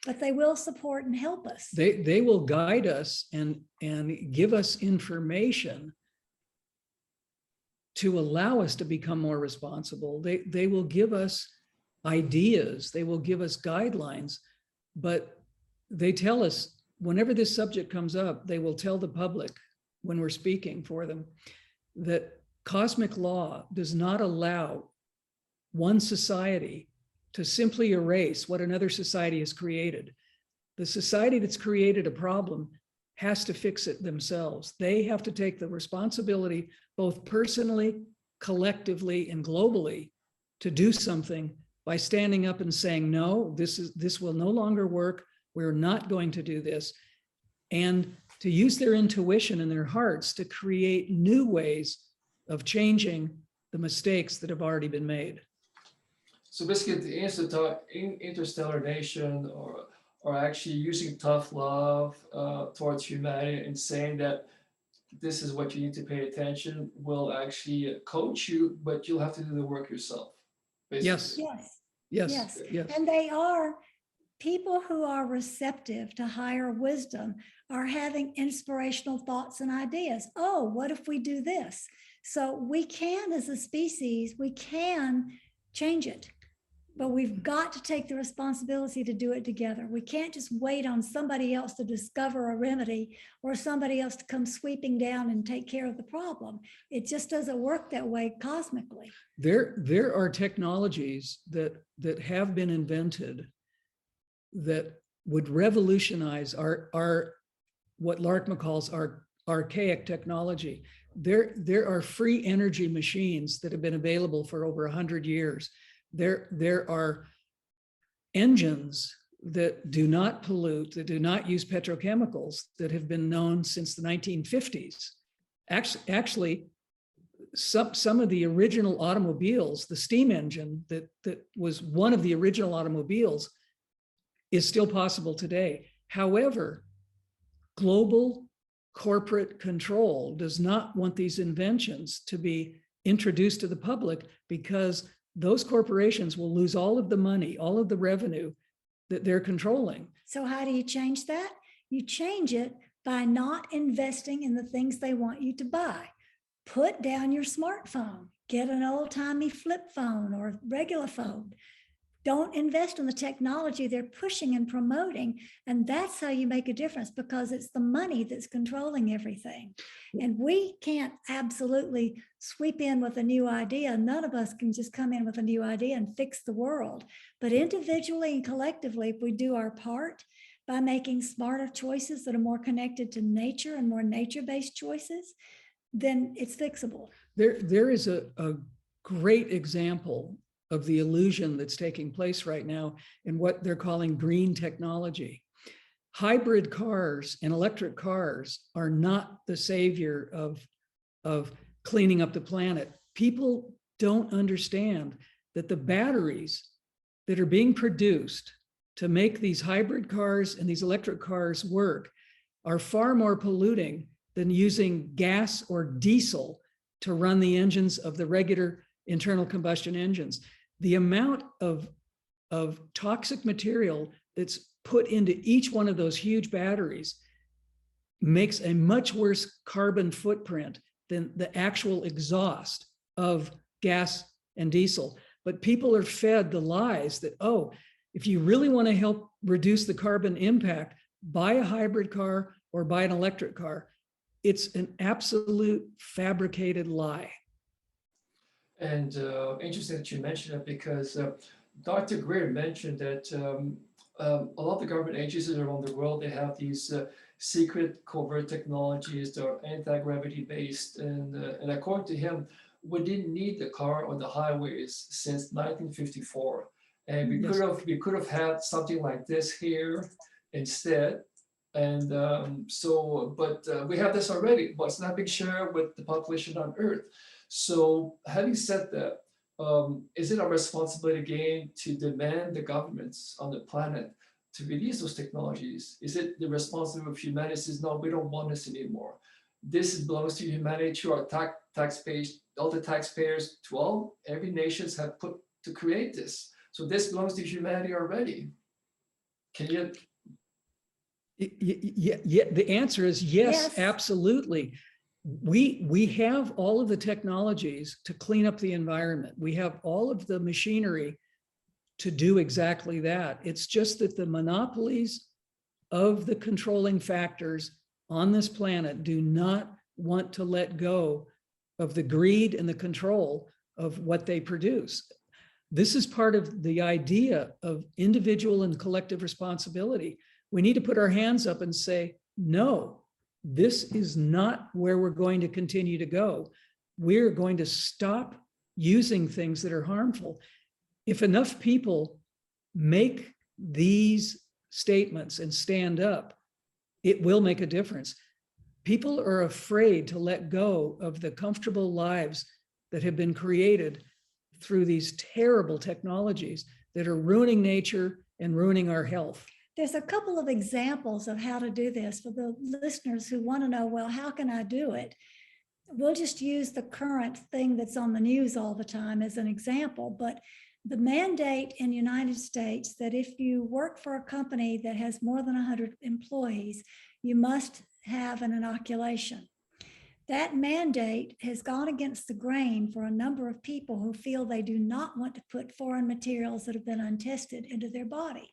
But they will support and help us. They will guide us and give us information to allow us to become more responsible. They will give us ideas, they will give us guidelines, but they tell us whenever this subject comes up, they will tell the public when we're speaking for them that cosmic law does not allow one society to simply erase what another society has created. The society that's created a problem has to fix it themselves. They have to take the responsibility, both personally, collectively, and globally, to do something by standing up and saying, no, this will no longer work. We're not going to do this. And to use their intuition and their hearts to create new ways of changing the mistakes that have already been made. So basically the interstellar nation or are actually using tough love towards humanity and saying that this is what you need to pay attention, will actually coach you, but you'll have to do the work yourself. Basically. Yes. Yes, Yes. yes. Yes. And they are people who are receptive to higher wisdom are having inspirational thoughts and ideas. Oh, what if we do this? So we can, as a species, we can change it, but we've got to take the responsibility to do it together. We can't just wait on somebody else to discover a remedy or somebody else to come sweeping down and take care of the problem. It just doesn't work that way cosmically. There are technologies that have been invented that would revolutionize our what Laarkmaa calls our archaic technology. There are free energy machines that have been available for over 100 years. There are engines that do not pollute, that do not use petrochemicals, that have been known since the 1950s. Actually, some of the original automobiles, the steam engine that was one of the original automobiles, is still possible today. However, global corporate control does not want these inventions to be introduced to the public, because those corporations will lose all of the money, all of the revenue that they're controlling. So how do you change that? You change it by not investing in the things they want you to buy. Put down your smartphone, get an old-timey flip phone or regular phone. Don't invest in the technology they're pushing and promoting. And that's how you make a difference, because it's the money that's controlling everything. And we can't absolutely sweep in with a new idea. None of us can just come in with a new idea and fix the world. But individually and collectively, if we do our part by making smarter choices that are more connected to nature and more nature-based choices, then it's fixable. There is a great example of the illusion that's taking place right now in what they're calling green technology. Hybrid cars and electric cars are not the savior of cleaning up the planet. People don't understand that the batteries that are being produced to make these hybrid cars and these electric cars work are far more polluting than using gas or diesel to run the engines of the regular internal combustion engines. The amount of toxic material that's put into each one of those huge batteries makes a much worse carbon footprint than the actual exhaust of gas and diesel. But people are fed the lies that, oh, if you really want to help reduce the carbon impact, buy a hybrid car or buy an electric car. It's an absolute fabricated lie. And interesting that you mentioned it, because Dr. Greer mentioned that a lot of the government agencies around the world, they have these secret covert technologies that are anti-gravity based. And according to him, we didn't need the car on the highways since 1954. And we could have had something like this here instead. And we have this already, but it's not being shared with the population on Earth. So having said that, is it our responsibility again to demand the governments on the planet to release those technologies? Is it the responsibility of humanity says, no, we don't want this anymore. This belongs to humanity, to our taxpayers, all the taxpayers, to every nations have put to create this. So this belongs to humanity already. Can you? Yeah, the answer is yes, absolutely. We have all of the technologies to clean up the environment. We have all of the machinery to do exactly that. It's just that the monopolies of the controlling factors on this planet do not want to let go of the greed and the control of what they produce. This is part of the idea of individual and collective responsibility. We need to put our hands up and say, no, this is not where we're going to continue to go. We're going to stop using things that are harmful. If enough people make these statements and stand up, it will make a difference. People are afraid to let go of the comfortable lives that have been created through these terrible technologies that are ruining nature and ruining our health. There's a couple of examples of how to do this for the listeners who want to know, well, how can I do it? We'll just use the current thing that's on the news all the time as an example, but the mandate in the United States that if you work for a company that has more than 100 employees, you must have an inoculation. That mandate has gone against the grain for a number of people who feel they do not want to put foreign materials that have been untested into their body.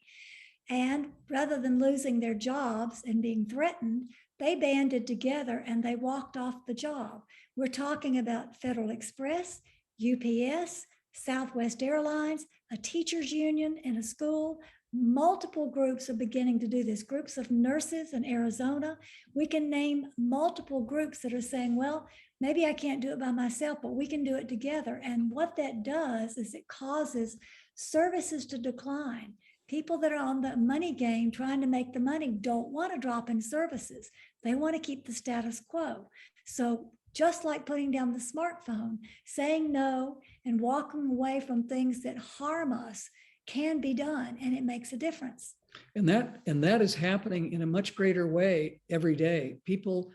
And rather than losing their jobs and being threatened, they banded together and they walked off the job. We're talking about Federal Express, UPS, Southwest Airlines, a teachers union in a school. Multiple groups are beginning to do this. Groups of nurses in Arizona. We can name multiple groups that are saying, well, maybe I can't do it by myself, but we can do it together. And what that does is it causes services to decline. People that are on the money game trying to make the money don't want to drop in services. They want to keep the status quo. So just like putting down the smartphone, saying no and walking away from things that harm us can be done, and it makes a difference. And that is happening in a much greater way every day. People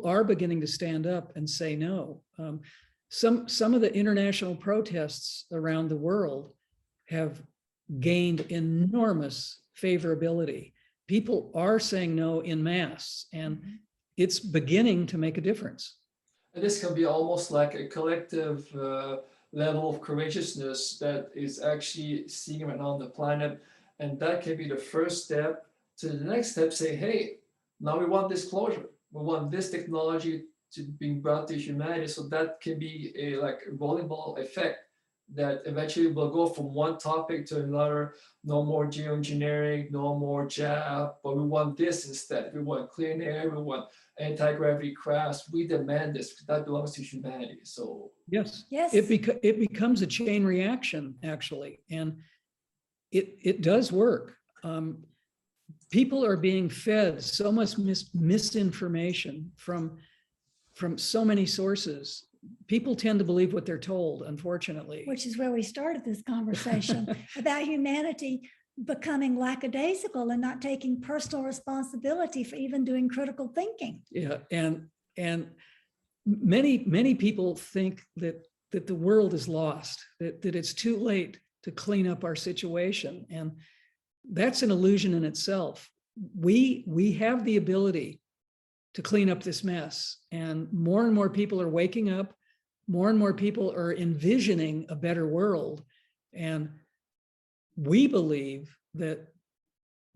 are beginning to stand up and say no. Some of the international protests around the world have gained enormous favorability. People are saying no in mass, and it's beginning to make a difference. And this can be almost like a collective level of courageousness that is actually seeing around the planet. And that can be the first step to the next step, say, hey, now we want disclosure. We want this technology to be brought to humanity. So that can be a rolling ball effect that eventually will go from one topic to another. No more geoengineering, no more jab, but we want this instead. We want clean air, we want anti-gravity crafts. We demand this. That belongs to humanity. So yes, yes, it becomes a chain reaction, actually, and it does work. People are being fed so much misinformation from so many sources. People tend to believe what they're told, unfortunately. which is where we started this conversation about humanity becoming lackadaisical and not taking personal responsibility for even doing critical thinking. Yeah, and many people think that the world is lost, that it's too late to clean up our situation, and that's an illusion in itself. We have the ability to clean up this mess, and more people are waking up. More and more people are envisioning a better world, and we believe that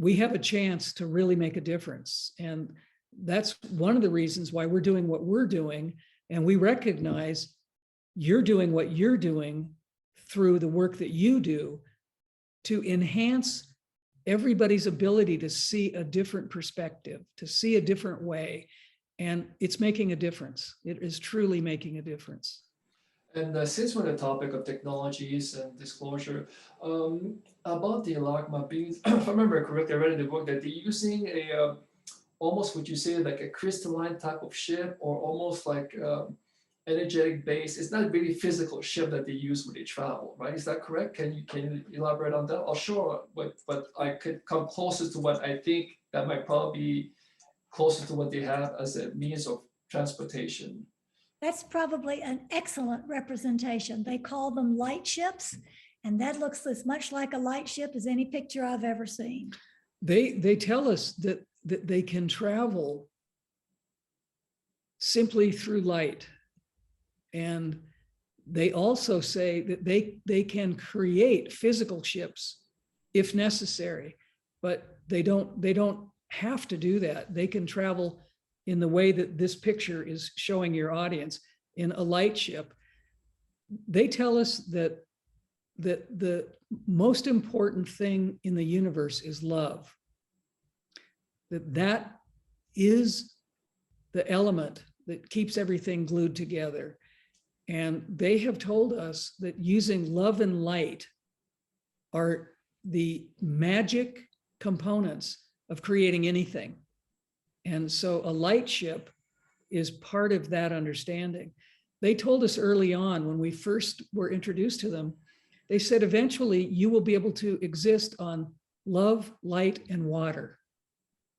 we have a chance to really make a difference. And that's one of the reasons why we're doing what we're doing. And we recognize you're doing what you're doing through the work that you do to enhance everybody's ability to see a different perspective, to see a different way. And it's making a difference. It is truly making a difference. And since we're on the topic of technologies and disclosure, about the Laarkmaa beings, if I remember correctly, I read in the book that they're using a almost, would you say, like a crystalline type of ship, or almost like energetic base? It's not really physical ship that they use when they travel, right? Is that correct? Can you elaborate on that? I'll show but I could come closer to what I think that might probably be closer to what they have as a means of transportation. That's probably an excellent representation. They call them light ships, and that looks as much like a light ship as any picture I've ever seen. They tell us that they can travel simply through light. And they also say that they can create physical ships if necessary, but they don't have to do that. They can travel in the way that this picture is showing your audience, in a light ship. They tell us that the most important thing in the universe is love. That is the element that keeps everything glued together. And they have told us that using love and light are the magic components of creating anything. And so a light ship is part of that understanding. They told us early on, when we first were introduced to them, they said, eventually you will be able to exist on love, light, and water.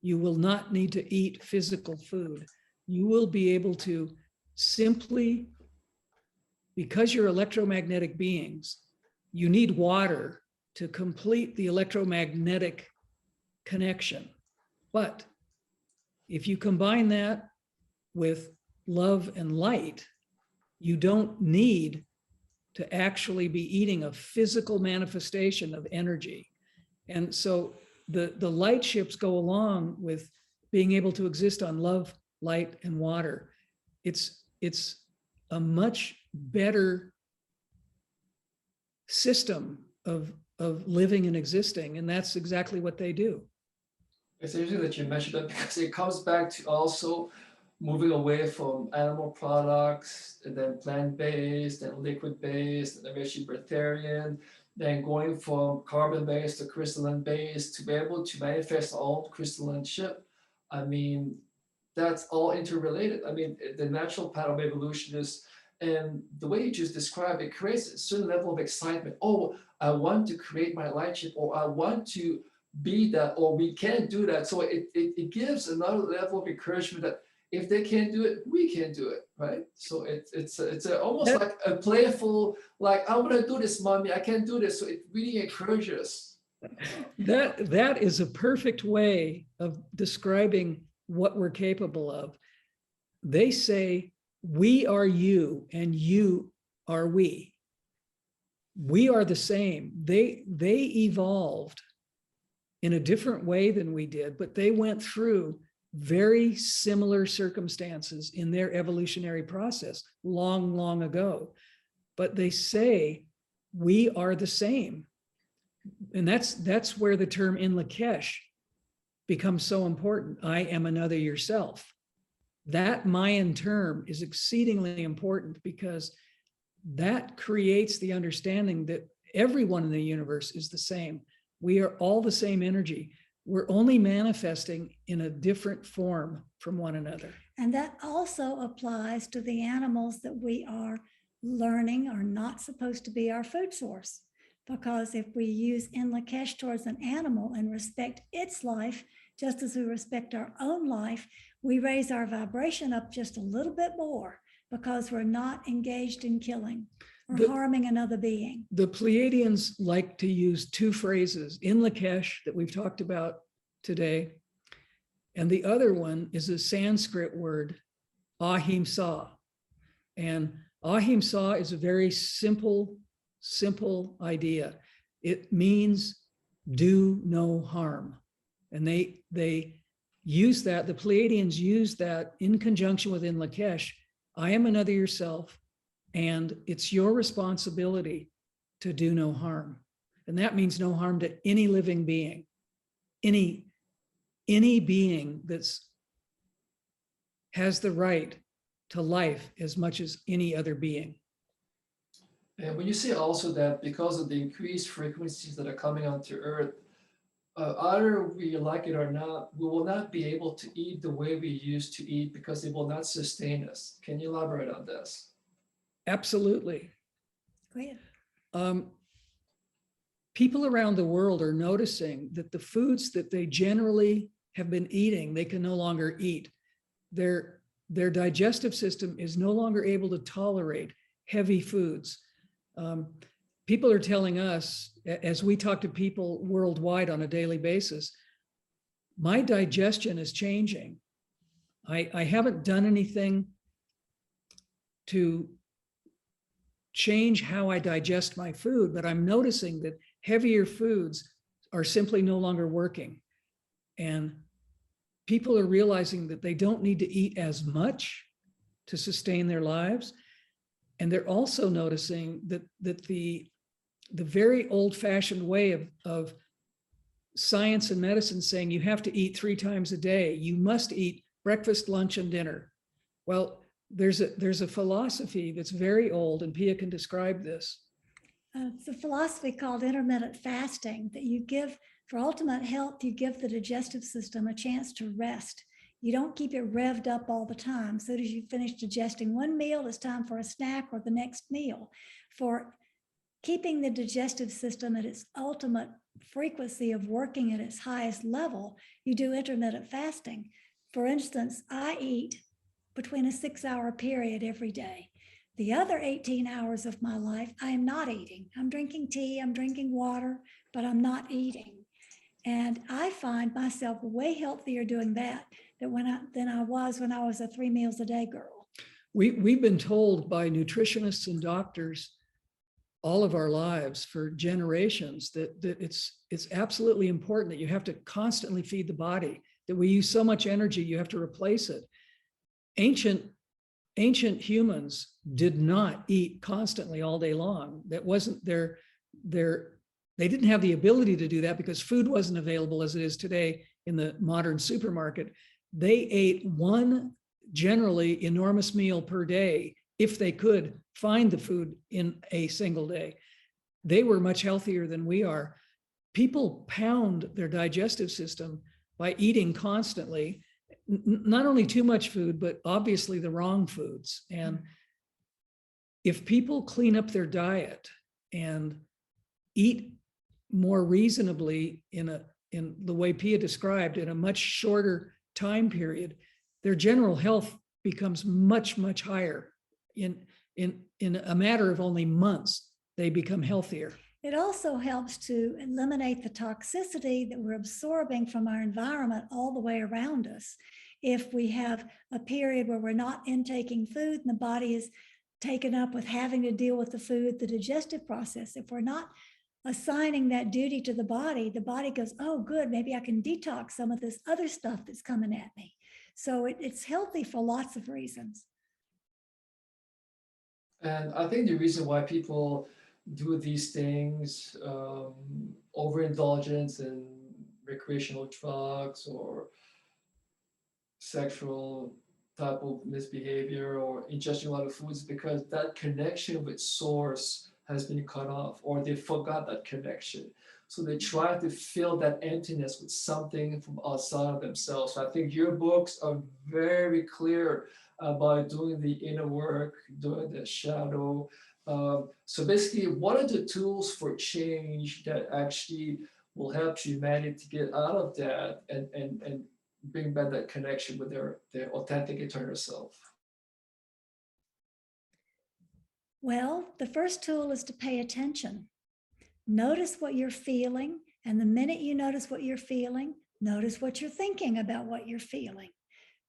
You will not need to eat physical food. You will be able to simply, because you're electromagnetic beings, you need water to complete the electromagnetic connection. But if you combine that with love and light, you don't need to actually be eating a physical manifestation of energy. And so the light ships go along with being able to exist on love, light, and water. It's a much better system of living and existing, and that's exactly what they do. It's interesting that you mentioned that because it comes back to also moving away from animal products, and then plant-based, and liquid-based, and eventually breatharian, then going from carbon-based to crystalline-based to be able to manifest all crystalline ship. I mean, that's all interrelated. I mean, the natural pattern of evolution is, and the way you just described it creates a certain level of excitement. Oh, I want to create my light ship, or I want to be that, or we can do that. So it gives another level of encouragement that if they can't do it, we can do it, right? So it's almost like a playful, like, I want to do this, mommy, I can't do this. So it really encourages. That is a perfect way of describing what we're capable of. They say, we are you and you are we. We are the same. They evolved in a different way than we did, but they went through very similar circumstances in their evolutionary process long, long ago. But they say, we are the same. And that's where the term in Lakesh becomes so important. I am another yourself. That Mayan term is exceedingly important because that creates the understanding that everyone in the universe is the same. We are all the same energy. We're only manifesting in a different form from one another. And that also applies to the animals that we are learning are not supposed to be our food source. Because if we use in Lakesh towards an animal and respect its life, just as we respect our own life, we raise our vibration up just a little bit more because we're not engaged in killing or harming another being. The Pleiadians like to use two phrases in Lakesh that we've talked about today. And the other one is a Sanskrit word, ahimsa. And ahimsa is a very simple idea. It means do no harm. And they use that, the Pleiadians use that in conjunction with in Lakesh. I am another yourself, and it's your responsibility to do no harm. And that means no harm to any living being, any being that's has the right to life as much as any other being. And when you say also that because of the increased frequencies that are coming onto Earth, either we like it or not, we will not be able to eat the way we used to eat because it will not sustain us. Can you elaborate on this? Absolutely. Go ahead. People around the world are noticing that the foods that they generally have been eating, they can no longer eat. Their digestive system is no longer able to tolerate heavy foods. People are telling us, as we talk to people worldwide on a daily basis, my digestion is changing. I haven't done anything to change how I digest my food, but I'm noticing that heavier foods are simply no longer working. And people are realizing that they don't need to eat as much to sustain their lives. And they're also noticing that the very old-fashioned way of science and medicine saying you have to eat 3 times a day, you must eat breakfast, lunch, and dinner. Well, there's a philosophy that's very old, and Pia can describe this. It's a philosophy called intermittent fasting that you give for ultimate health. You give the digestive system a chance to rest. You don't keep it revved up all the time. So as you finish digesting one meal, it's time for a snack or the next meal. For keeping the digestive system at its ultimate frequency of working at its highest level, you do intermittent fasting. For instance, I eat between a 6-hour period every day. The other 18 hours of my life, I am not eating. I'm drinking tea, I'm drinking water, but I'm not eating. And I find myself way healthier doing that than I was when I was a 3 meals a day girl. We've been told by nutritionists and doctors all of our lives for generations that it's absolutely important that you have to constantly feed the body, that we use so much energy, you have to replace it. Ancient humans did not eat constantly all day long. That wasn't they didn't have the ability to do that because food wasn't available as it is today in the modern supermarket. They ate one generally enormous meal per day if they could find the food in a single day. They were much healthier than we are. People pound their digestive system by eating constantly, not only too much food, but obviously the wrong foods. And if people clean up their diet and eat more reasonably in the way Pia described, in a much shorter time period, their general health becomes much, much higher. In a matter of only months, they become healthier. It also helps to eliminate the toxicity that we're absorbing from our environment all the way around us. If we have a period where we're not intaking food and the body is taken up with having to deal with the food, the digestive process, if we're not assigning that duty to the body goes, oh, good, maybe I can detox some of this other stuff that's coming at me. So it's healthy for lots of reasons. And I think the reason why people do these things, overindulgence in recreational drugs or sexual type of misbehavior or ingesting a lot of foods, because that connection with source has been cut off, or they forgot that connection. So they try to fill that emptiness with something from outside of themselves. So I think your books are very clear about doing the inner work, doing the shadow. So basically, what are the tools for change that actually will help humanity to get out of that and bring back that connection with their authentic eternal self? Well, the first tool is to pay attention. Notice what you're feeling. And the minute you notice what you're feeling, notice what you're thinking about what you're feeling.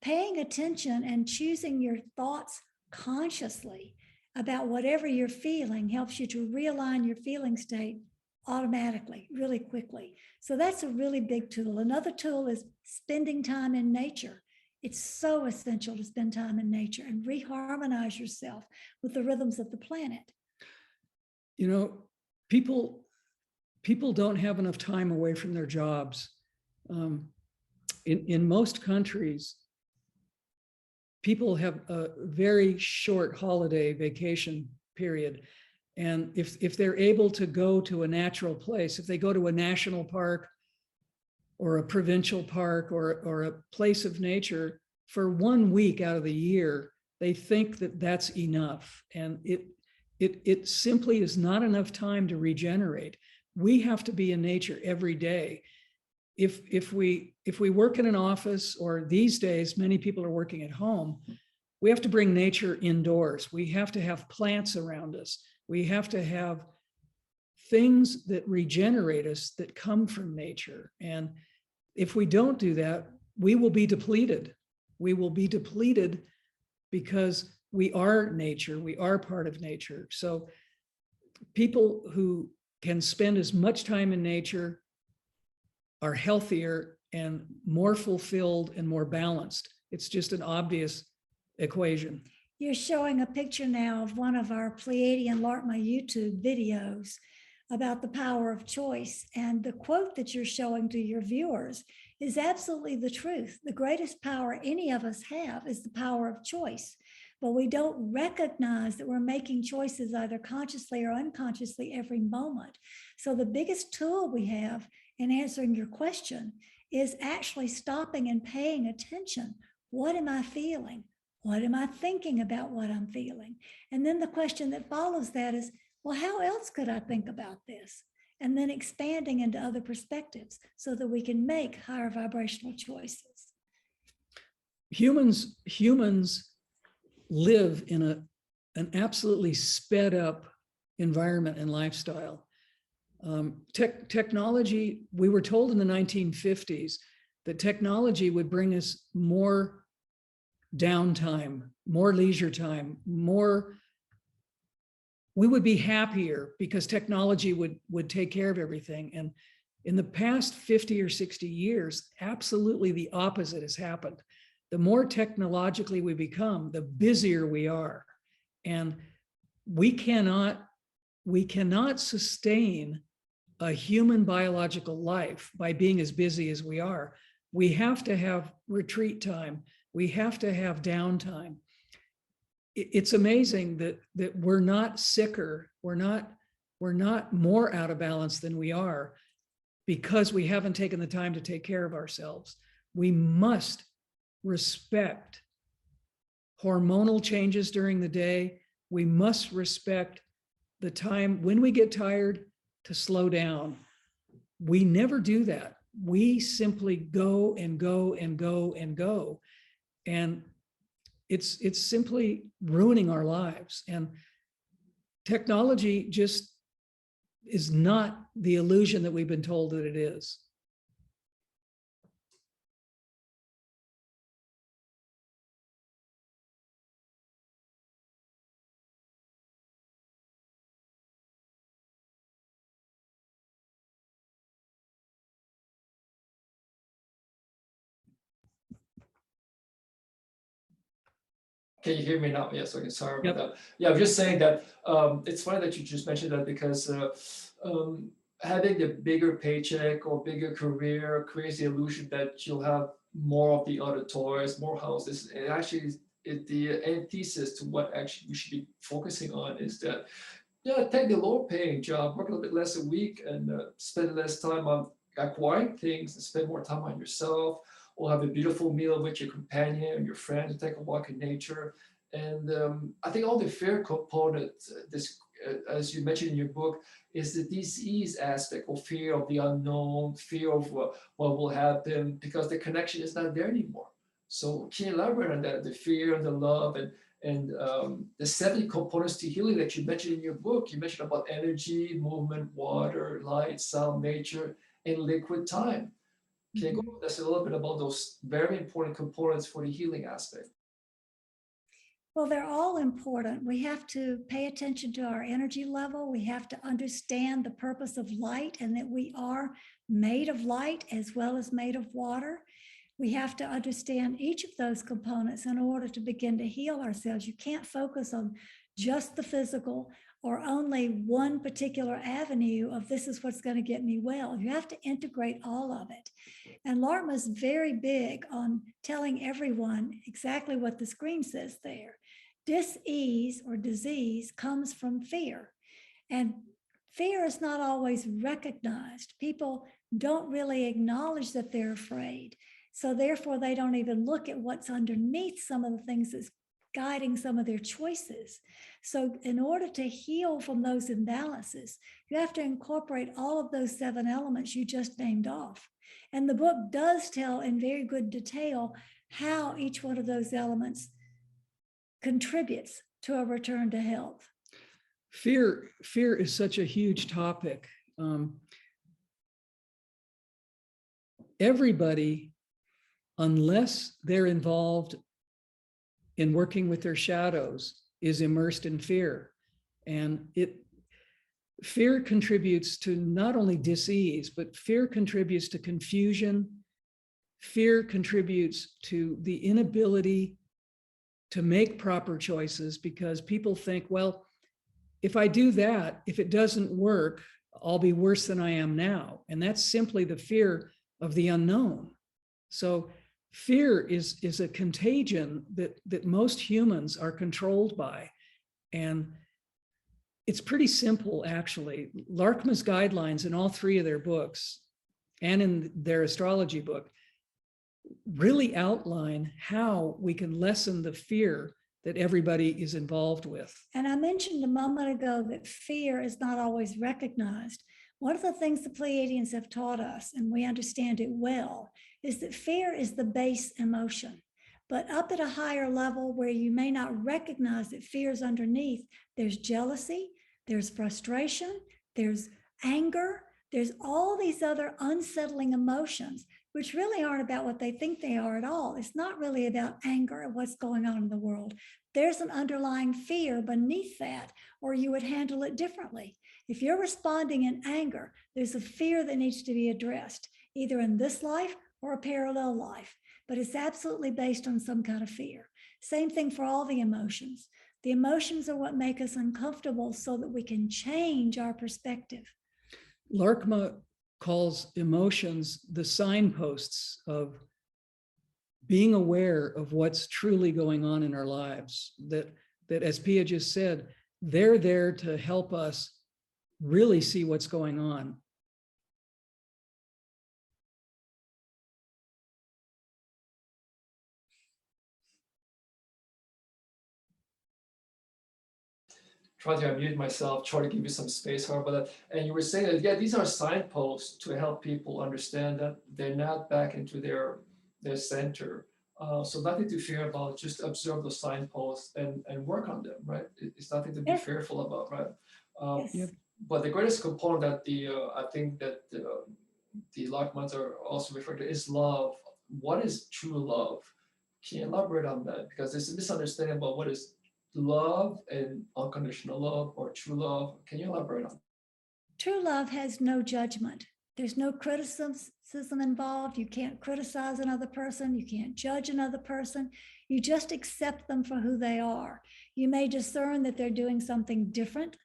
Paying attention and choosing your thoughts consciously about whatever you're feeling helps you to realign your feeling state automatically, really quickly. So that's a really big tool. Another tool is spending time in nature. It's so essential to spend time in nature and reharmonize yourself with the rhythms of the planet. You know, people don't have enough time away from their jobs. In most countries, people have a very short holiday vacation period. And if they're able to go to a natural place, if they go to a national park or a provincial park or a place of nature for 1 week out of the year, they think that that's enough. And it simply is not enough time to regenerate. We have to be in nature every day. If we work in an office, or these days, many people are working at home, we have to bring nature indoors. We have to have plants around us. We have to have things that regenerate us that come from nature. And if we don't do that, we will be depleted. We will be depleted because we are nature. We are part of nature. So people who can spend as much time in nature are healthier and more fulfilled and more balanced. It's just an obvious equation. You're showing a picture now of one of our Pleiadian Laarkmaa YouTube videos about the power of choice. And the quote that you're showing to your viewers is absolutely the truth. The greatest power any of us have is the power of choice. But we don't recognize that we're making choices either consciously or unconsciously every moment. So the biggest tool we have in answering your question is actually stopping and paying attention. What am I feeling? What am I thinking about what I'm feeling? And then the question that follows that is, well, how else could I think about this? and then expanding into other perspectives so that we can make higher vibrational choices. Humans live in an absolutely sped up environment and lifestyle. Technology, we were told in the 1950s that technology would bring us more downtime, more leisure time, we would be happier because technology would take care of everything. And in the past 50 or 60 years, absolutely the opposite has happened. The more technologically we become, the busier we are. And we cannot sustain a human biological life by being as busy as we are. We have to have retreat time. We have to have downtime. It's amazing that we're not sicker, we're not more out of balance than we are because we haven't taken the time to take care of ourselves. We must respect hormonal changes during the day. We must respect the time when we get tired to slow down. We never do that. We simply go and go and go and go. And it's simply ruining our lives. And technology just is not the illusion that we've been told that it is. Can you hear me now? Yes, okay, sorry about Yep. that. Yeah, I'm just saying that it's funny that you just mentioned that because having the bigger paycheck or bigger career creates the illusion that you'll have more of the other toys, more houses. And actually, the antithesis to what actually we should be focusing on is that, yeah, take the lower paying job, work a little bit less a week and spend less time on acquiring things and spend more time on yourself, or have a beautiful meal with your companion and your friends, take a walk in nature. And I think all the fear component, as you mentioned in your book, is the disease aspect of fear of the unknown, fear of what will happen, because the connection is not there anymore. So can you elaborate on that, the fear and the love and the 7 components to healing that you mentioned in your book? You mentioned about energy, movement, water, light, sound, nature, and liquid time. Can you go with us a little bit about those very important components for the healing aspect? Well, they're all important. We have to pay attention to our energy level. We have to understand the purpose of light and that we are made of light as well as made of water. We have to understand each of those components in order to begin to heal ourselves. You can't focus on just the physical or only one particular avenue of this is what's going to get me well. You have to integrate all of it. And Laarkmaa is very big on telling everyone exactly what the screen says there. Dis-ease or disease comes from fear. And fear is not always recognized. People don't really acknowledge that they're afraid. So therefore, they don't even look at what's underneath some of the things that's guiding some of their choices. So in order to heal from those imbalances, you have to incorporate all of those 7 elements you just named off. And the book does tell in very good detail how each one of those elements contributes to a return to health. Fear is such a huge topic. Everybody, unless they're involved in working with their shadows, is immersed in fear. And fear contributes to not only dis-ease, but fear contributes to confusion. Fear contributes to the inability to make proper choices because people think, well, if I do that, if it doesn't work, I'll be worse than I am now. And that's simply the fear of the unknown. So fear is a contagion that most humans are controlled by. And it's pretty simple, actually. Laarkmaa's guidelines in all 3 of their books and in their astrology book really outline how we can lessen the fear that everybody is involved with. And I mentioned a moment ago that fear is not always recognized. One of the things the Pleiadians have taught us, and we understand it well, is that fear is the base emotion. But up at a higher level where you may not recognize that fear is underneath, there's jealousy, there's frustration, there's anger, there's all these other unsettling emotions, which really aren't about what they think they are at all. It's not really about anger and what's going on in the world. There's an underlying fear beneath that, or you would handle it differently. If you're responding in anger, there's a fear that needs to be addressed, either in this life or a parallel life, but it's absolutely based on some kind of fear. Same thing for all the emotions. The emotions are what make us uncomfortable so that we can change our perspective. Laarkmaa calls emotions the signposts of being aware of what's truly going on in our lives. That as Pia just said, they're there to help us really see what's going on. Try to unmute myself, try to give you some space, but and you were saying that, yeah, these are signposts to help people understand that they're not back into their center. So nothing to fear about, just observe the signposts and work on them, right? It's nothing to be fearful about, right? Yes. But the greatest component that I think that the Laarkmaans are also referring to is love. What is true love? Can you elaborate on that? Because there's a misunderstanding about what is love and unconditional love or true love. Can you elaborate on that? True love has no judgment. There's no criticism involved. You can't criticize another person. You can't judge another person. You just accept them for who they are. You may discern that they're doing something different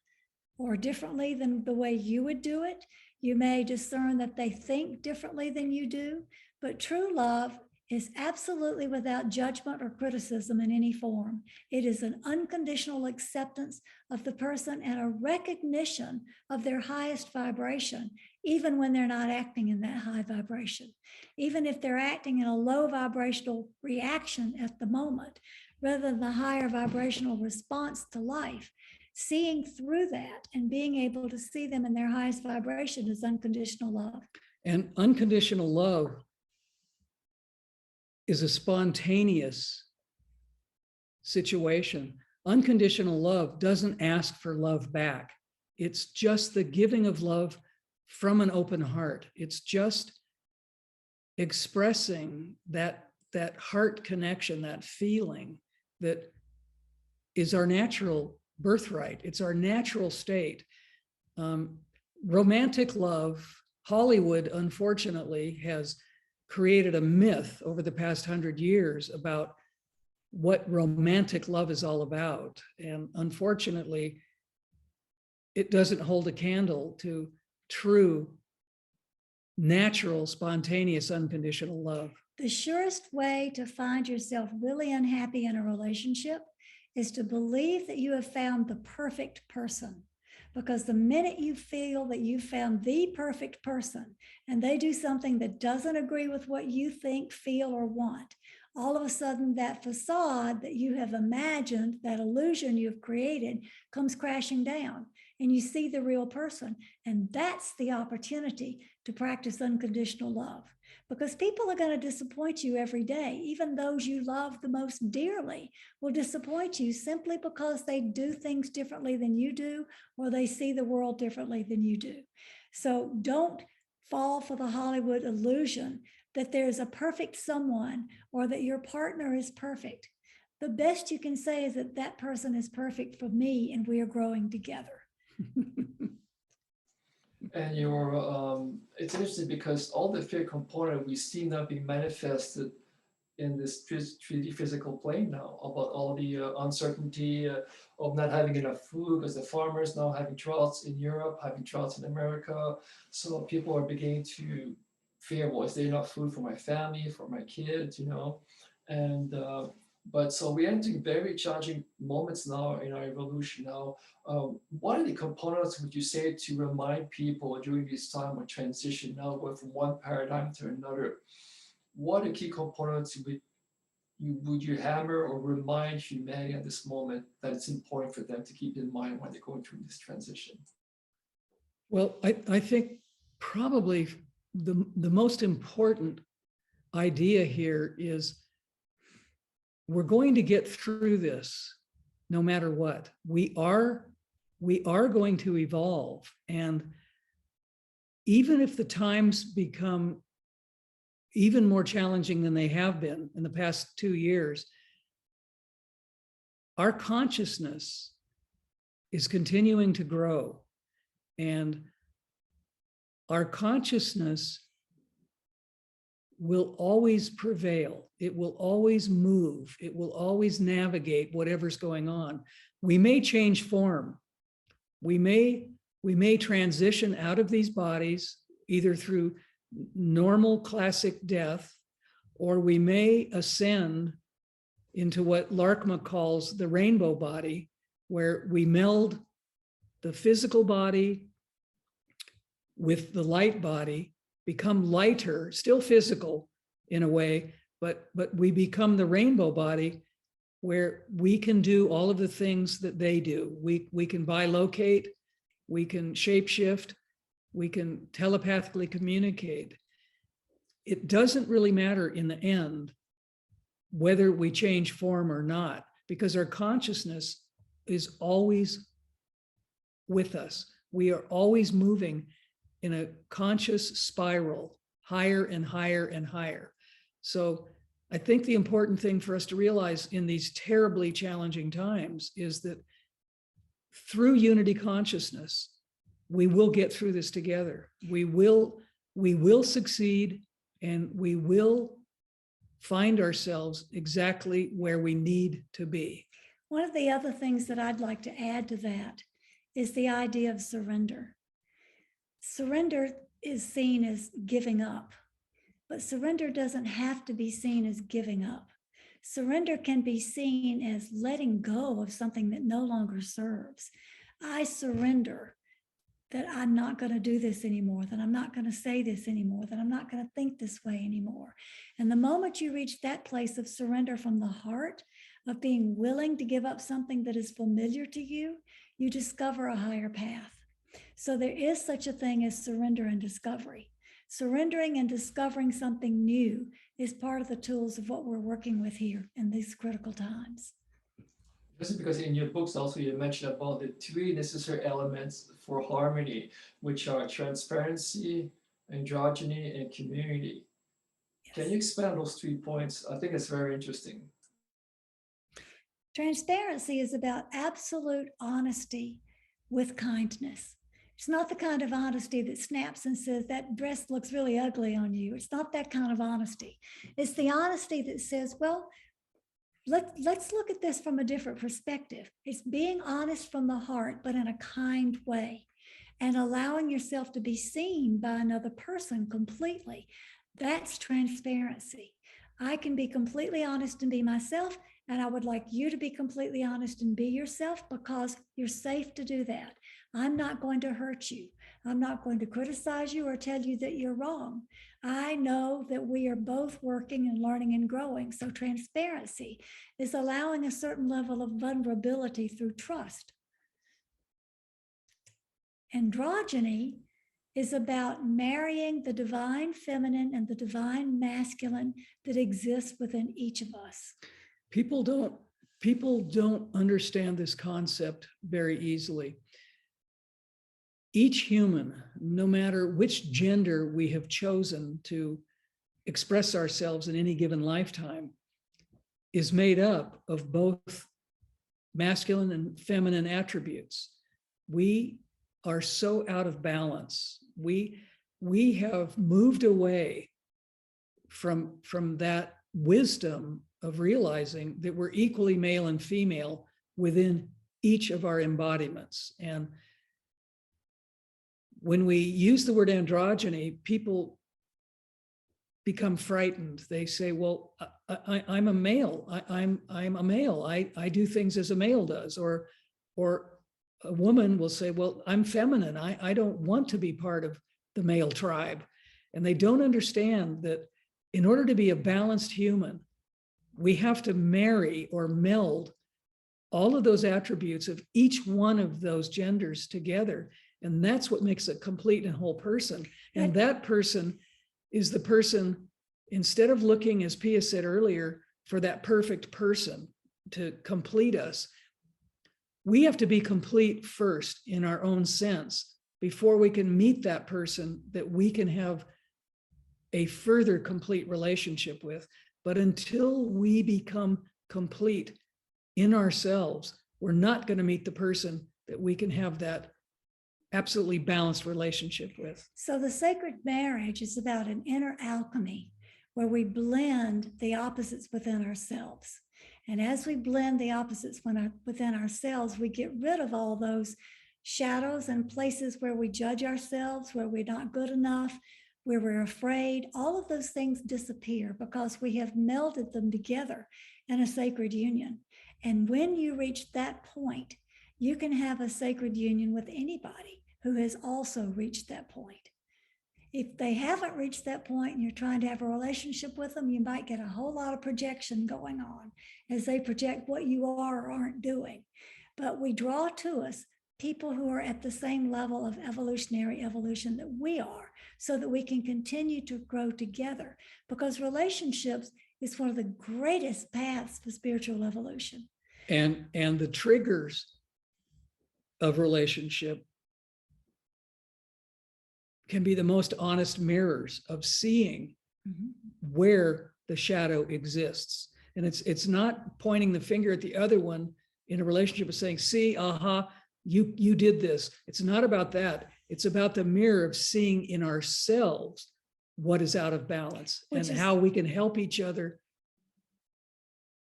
or differently than the way you would do it. You may discern that they think differently than you do, but true love is absolutely without judgment or criticism in any form. It is an unconditional acceptance of the person and a recognition of their highest vibration, even when they're not acting in that high vibration. Even if they're acting in a low vibrational reaction at the moment, rather than the higher vibrational response to life, seeing through that and being able to see them in their highest vibration is unconditional love. And unconditional love is a spontaneous situation. Unconditional love doesn't ask for love back. It's just the giving of love from an open heart. It's just expressing that heart connection, that feeling that is our natural birthright. It's our natural state. Romantic love, Hollywood, unfortunately, has created a myth over the past 100 years about what romantic love is all about. And unfortunately, it doesn't hold a candle to true, natural, spontaneous, unconditional love. The surest way to find yourself really unhappy in a relationship is to believe that you have found the perfect person. Because the minute you feel that you found the perfect person and they do something that doesn't agree with what you think, feel, or want, all of a sudden that facade that you have imagined, that illusion you've created, comes crashing down and you see the real person. And that's the opportunity to practice unconditional love. Because people are going to disappoint you every day. Even those you love the most dearly will disappoint you simply because they do things differently than you do, or they see the world differently than you do. So don't fall for the Hollywood illusion that there's a perfect someone or that your partner is perfect. The best you can say is that that person is perfect for me and we are growing together. And it's interesting because all the fear component we see now being manifested in this 3D physical plane now, about all the uncertainty of not having enough food because the farmers now having droughts in Europe, having droughts in America. So people are beginning to fear, well, is there enough food for my family, for my kids, And but so we're entering very challenging moments now in our evolution now. What are the components would you say to remind people during this time of transition now, going from one paradigm to another? What are key components would you hammer or remind humanity at this moment that it's important for them to keep in mind when they're going through this transition? Well, I think probably the most important idea here is we're going to get through this no matter what. We are going to evolve. And even if the times become even more challenging than they have been in the past 2 years, our consciousness is continuing to grow. And our consciousness will always prevail. It will always move. It will always navigate whatever's going on. We may change form. We may transition out of these bodies either through normal classic death, or we may ascend into what Laarkmaa calls the rainbow body, where we meld the physical body with the light body, become lighter, still physical in a way, but we become the rainbow body where we can do all of the things that they do. We can bilocate, we can shapeshift, we can telepathically communicate. It doesn't really matter in the end whether we change form or not, because our consciousness is always with us. We are always moving in a conscious spiral, higher and higher and higher. So I think the important thing for us to realize in these terribly challenging times is that through unity consciousness, we will get through this together. We will succeed, and we will find ourselves exactly where we need to be. One of the other things that I'd like to add to that is the idea of surrender. Surrender is seen as giving up, but surrender doesn't have to be seen as giving up. Surrender can be seen as letting go of something that no longer serves. I surrender that I'm not going to do this anymore, that I'm not going to say this anymore, that I'm not going to think this way anymore. And the moment you reach that place of surrender from the heart, of being willing to give up something that is familiar to you, you discover a higher path. So there is such a thing as surrender and discovery. Surrendering and discovering something new is part of the tools of what we're working with here in these critical times. Just because in your books also you mentioned about the 3 necessary elements for harmony, which are transparency, androgyny, and community. Yes. Can you expand those 3 points? I think it's very interesting. Transparency is about absolute honesty with kindness. It's not the kind of honesty that snaps and says that dress looks really ugly on you. It's not that kind of honesty. It's the honesty that says, well, let's look at this from a different perspective. It's being honest from the heart, but in a kind way, and allowing yourself to be seen by another person completely. That's transparency. I can be completely honest and be myself, and I would like you to be completely honest and be yourself, because you're safe to do that. I'm not going to hurt you. I'm not going to criticize you or tell you that you're wrong. I know that we are both working and learning and growing. So transparency is allowing a certain level of vulnerability through trust. Androgyny is about marrying the divine feminine and the divine masculine that exists within each of us. People don't understand this concept very easily. Each human, no matter which gender we have chosen to express ourselves in any given lifetime, is made up of both masculine and feminine attributes. We are so out of balance. We have moved away from that wisdom of realizing that we're equally male and female within each of our embodiments. And when we use the word androgyny, people become frightened. They say, well, I'm a male. I'm a male. I do things as a male does. Or a woman will say, well, I'm feminine. I don't want to be part of the male tribe. And they don't understand that in order to be a balanced human, we have to marry or meld all of those attributes of each one of those genders together. And that's what makes a complete and whole person. And that person is the person, instead of looking, as Pia said earlier, for that perfect person to complete us, we have to be complete first in our own sense before we can meet that person that we can have a further complete relationship with. But until we become complete in ourselves, we're not going to meet the person that we can have that absolutely balanced relationship with. So the sacred marriage is about an inner alchemy where we blend the opposites within ourselves. And as we blend the opposites within ourselves, we get rid of all those shadows and places where we judge ourselves, where we're not good enough, where we're afraid. All of those things disappear because we have melded them together in a sacred union. And when you reach that point, you can have a sacred union with anybody who has also reached that point. If they haven't reached that point and you're trying to have a relationship with them, you might get a whole lot of projection going on as they project what you are or aren't doing. But we draw to us people who are at the same level of evolution that we are, so that we can continue to grow together, because relationships is one of the greatest paths for spiritual evolution. And the triggers of relationship can be the most honest mirrors of seeing where the shadow exists. And it's not pointing the finger at the other one in a relationship of saying, see, aha, you did this. It's not about that. It's about the mirror of seeing in ourselves what is out of balance and how we can help each other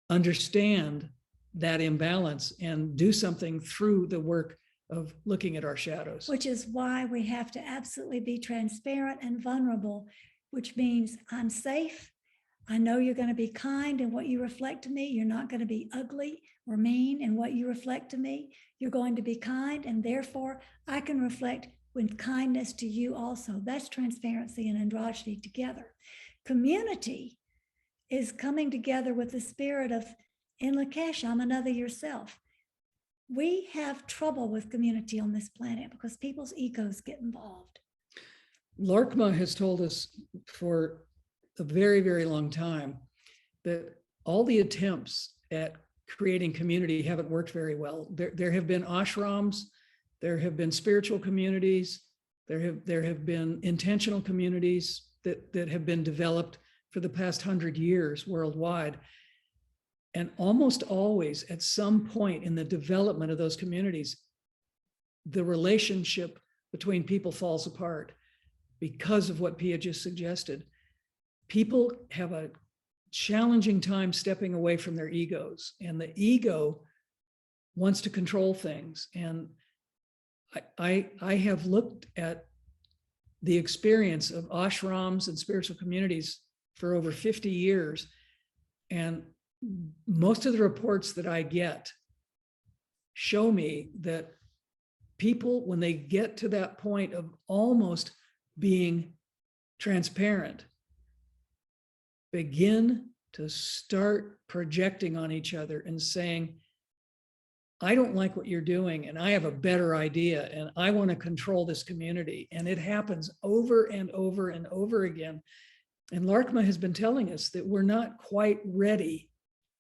understand that imbalance and do something through the work of looking at our shadows. Which is why we have to absolutely be transparent and vulnerable, which means I'm safe. I know you're going to be kind in what you reflect to me. You're not going to be ugly or mean in what you reflect to me. You're going to be kind, and therefore I can reflect with kindness to you also. That's transparency and androgyny together. Community is coming together with the spirit of in Lakesh, I'm another yourself. We have trouble with community on this planet because people's egos get involved. Laarkmaa has told us for a very, very long time that all the attempts at creating community haven't worked very well. There have been ashrams, there have been spiritual communities, there have been intentional communities that have been developed for the past 100 years worldwide. And almost always at some point in the development of those communities, the relationship between people falls apart because of what Pia just suggested. People have a challenging time stepping away from their egos, and the ego wants to control things. And I have looked at the experience of ashrams and spiritual communities for over 50 years, and most of the reports that I get show me that people, when they get to that point of almost being transparent, begin to start projecting on each other and saying, I don't like what you're doing, and I have a better idea, and I want to control this community. And it happens over and over and over again. And Laarkmaa has been telling us that we're not quite ready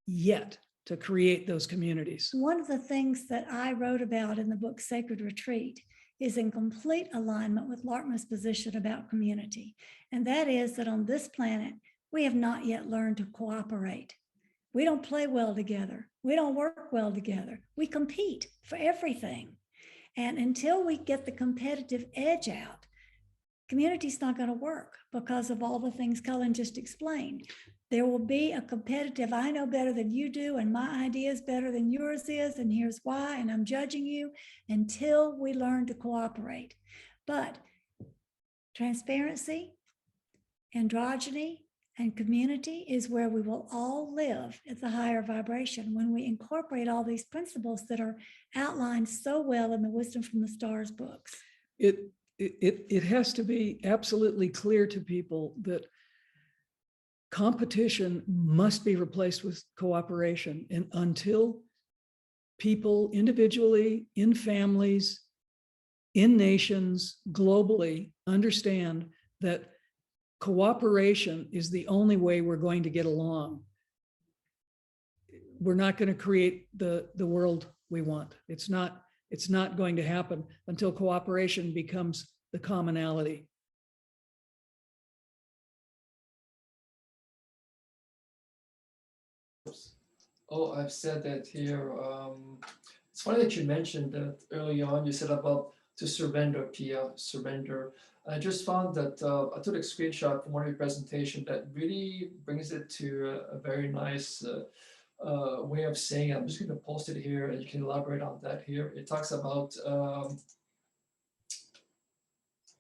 yet to create those communities. One of the things that I wrote about in the book Sacred Retreat is in complete alignment with Laarkmaa's position about community. And that is that on this planet, we have not yet learned to cooperate. We don't play well together. We don't work well together. We compete for everything. And until we get the competitive edge out, community's not going to work because of all the things Cullen just explained. There will be a competitive, I know better than you do, and my idea is better than yours is, and here's why, and I'm judging you, until we learn to cooperate. But transparency, androgyny, and community is where we will all live at the higher vibration when we incorporate all these principles that are outlined so well in the Wisdom from the Stars books. It has to be absolutely clear to people that competition must be replaced with cooperation. And until people individually, in families, in nations globally understand that cooperation is the only way we're going to get along. We're not going to create the world we want. It's not going to happen until cooperation becomes the commonality. Oh, I've said that here. It's funny that you mentioned that early on. You said about to surrender, Pia, surrender. I just found that I took a screenshot from one of your presentations that really brings it to a very nice way of saying it. I'm just going to post it here and you can elaborate on that here. It talks about,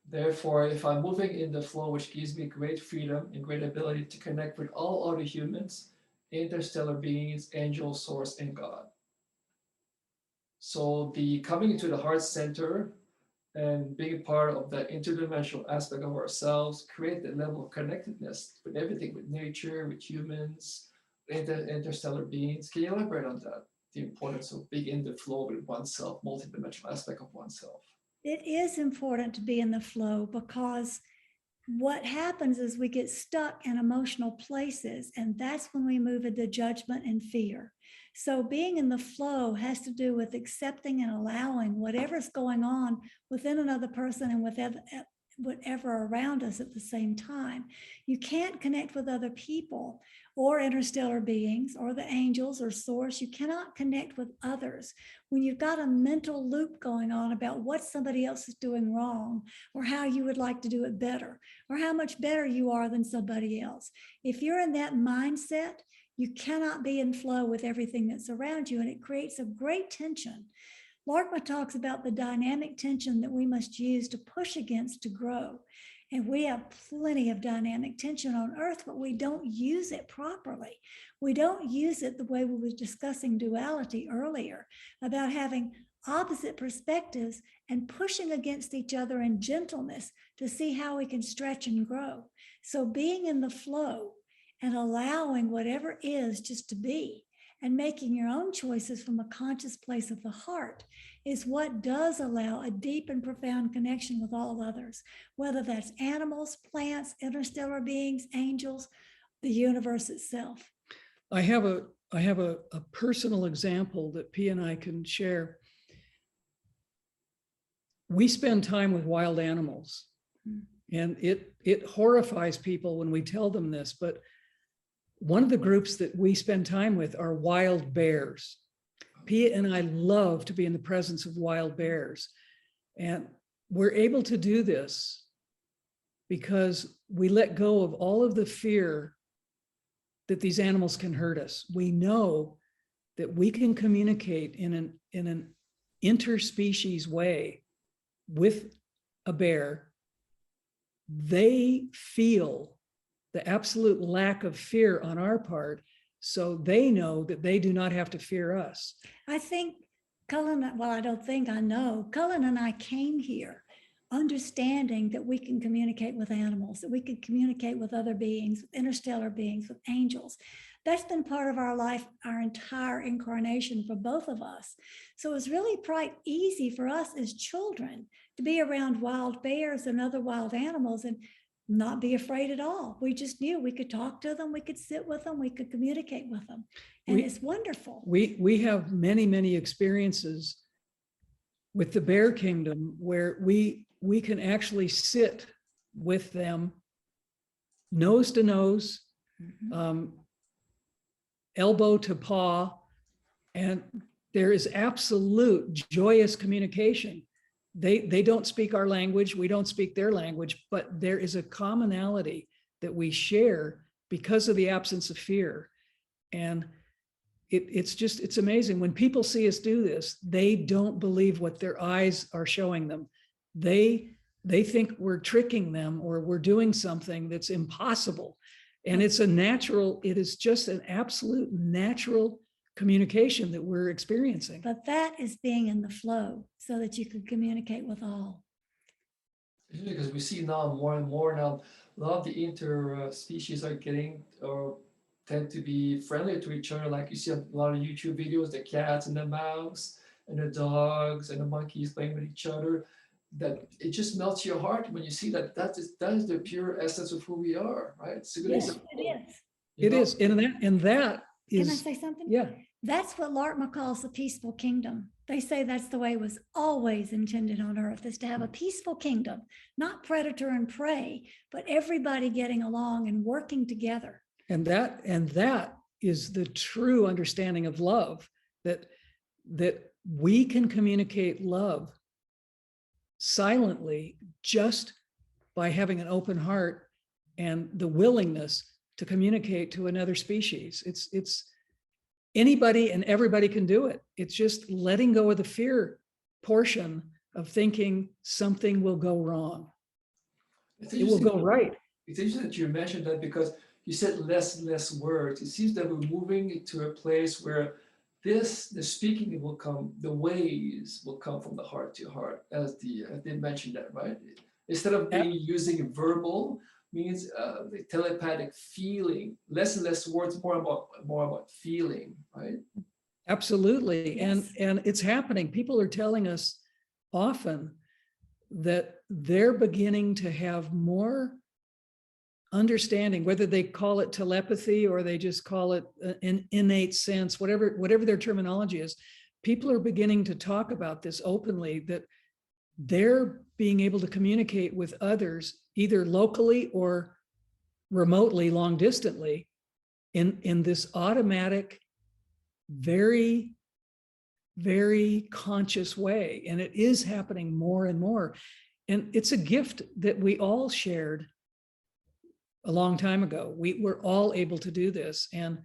therefore, if I'm moving in the flow, which gives me great freedom and great ability to connect with all other humans, interstellar beings, angels, source, and God. So the coming into the heart center and being part of that interdimensional aspect of ourselves, create that level of connectedness with everything, with nature, with humans, interstellar beings. Can you elaborate on that? The importance of being in the flow with oneself, multidimensional aspect of oneself. It is important to be in the flow, because what happens is we get stuck in emotional places, and that's when we move into judgment and fear. So being in the flow has to do with accepting and allowing whatever's going on within another person and with whatever around us at the same time. You can't connect with other people or interstellar beings or the angels or source. You cannot connect with others when you've got a mental loop going on about what somebody else is doing wrong, or how you would like to do it better, or how much better you are than somebody else. If you're in that mindset, you cannot be in flow with everything that's around you, and it creates a great tension. Laarkmaa talks about the dynamic tension that we must use to push against to grow. And we have plenty of dynamic tension on Earth, but we don't use it properly. We don't use it the way we were discussing duality earlier, about having opposite perspectives and pushing against each other in gentleness to see how we can stretch and grow. So being in the flow and allowing whatever is just to be, and making your own choices from a conscious place of the heart, is what does allow a deep and profound connection with all others, whether that's animals, plants, interstellar beings, angels, the universe itself. I have a personal example that Pia and I can share. We spend time with wild animals, and it horrifies people when we tell them this, but one of the groups that we spend time with are wild bears. Pia and I love to be in the presence of wild bears. And we're able to do this because we let go of all of the fear that these animals can hurt us. We know that we can communicate in an interspecies way with a bear. They feel the absolute lack of fear on our part, so they know that they do not have to fear us. I think Cullen, well, I don't think, I know, Cullen and I came here understanding that we can communicate with animals, that we can communicate with other beings, with interstellar beings, with angels. That's been part of our life, our entire incarnation for both of us. So it's really quite easy for us as children to be around wild bears and other wild animals and not be afraid at all. We just knew we could talk to them, we could sit with them, we could communicate with them. And it's wonderful. We have many, many experiences with the bear kingdom where we can actually sit with them nose to nose, elbow to paw, and there is absolute joyous communication. They don't speak our language, we don't speak their language, but there is a commonality that we share because of the absence of fear. And it's amazing. When people see us do this, they don't believe what their eyes are showing them. They think we're tricking them or we're doing something that's impossible. And it is just an absolute natural communication that we're experiencing. But that is being in the flow so that you can communicate with all. Because we see now more and more now, a lot of the interspecies are getting or tend to be friendlier to each other. Like you see a lot of YouTube videos, the cats and the mouse and the dogs and the monkeys playing with each other. that it just melts your heart when you see that that is the pure essence of who we are, right? It's a good Yes, example. it is. It is, and that is. Can I say something? Yeah. That's what Laarkmaa calls the peaceful kingdom. They say that's the way it was always intended on earth, is to have a peaceful kingdom, not predator and prey, but everybody getting along and working together. And that is the true understanding of love, that we can communicate love silently just by having an open heart and the willingness to communicate to another species. It's anybody and everybody can do it. It's just letting go of the fear portion of thinking something will go wrong. It will go right. It's interesting that you mentioned that, because you said less and less words. It seems that we're moving to a place where the speaking will come, the ways will come from the heart to heart, as they mentioned that, right? Instead of using verbal, means the telepathic feeling, less and less words, more about feeling, right? Absolutely. Yes. And it's happening. People are telling us often that they're beginning to have more understanding, whether they call it telepathy or they just call it an innate sense, whatever their terminology is. People are beginning to talk about this openly, that they're being able to communicate with others either locally or remotely, long distantly, in this automatic, very, very conscious way. And it is happening more and more. And it's a gift that we all shared a long time ago. We were all able to do this. And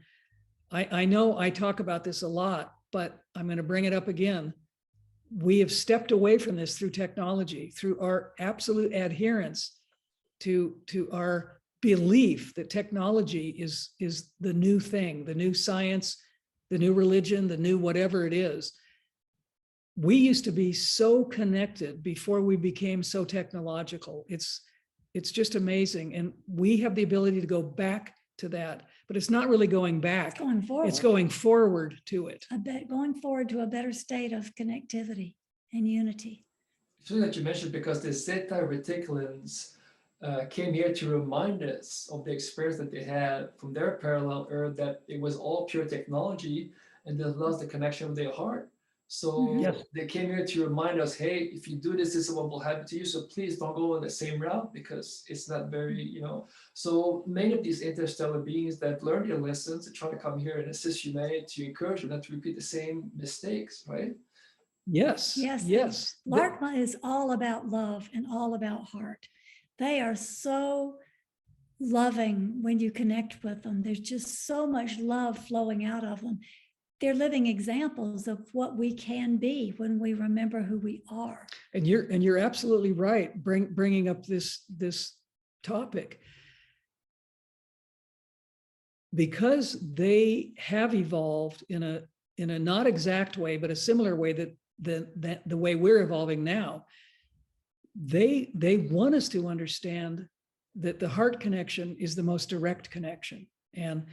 I know I talk about this a lot, but I'm going to bring it up again. We have stepped away from this through technology, through our absolute adherence to our belief that technology is the new thing, the new science, the new religion, the new whatever it is. We used to be so connected before we became so technological. It's just amazing. And we have the ability to go back to that, but it's not really going back. It's going forward. It's going forward to it. Going forward to a better state of connectivity and unity. It's funny that you mentioned, because the Zeta Reticulans came here to remind us of the experience that they had from their parallel Earth, that it was all pure technology and they lost the connection with their heart. So Yes. they came here to remind us, hey, if you do this, this is what will happen to you. So please don't go on the same route, because it's not very, So many of these interstellar beings that learn their lessons are trying to come here and assist humanity, to encourage you not to repeat the same mistakes, right? Yes. Yes. Yes. Laarkmaa is all about love and all about heart. They are so loving when you connect with them. There's just so much love flowing out of them. They're living examples of what we can be when we remember who we are. And you're absolutely right. Bringing up this topic, because they have evolved in a not exact way, but a similar way that the way we're evolving now. They want us to understand that the heart connection is the most direct connection. And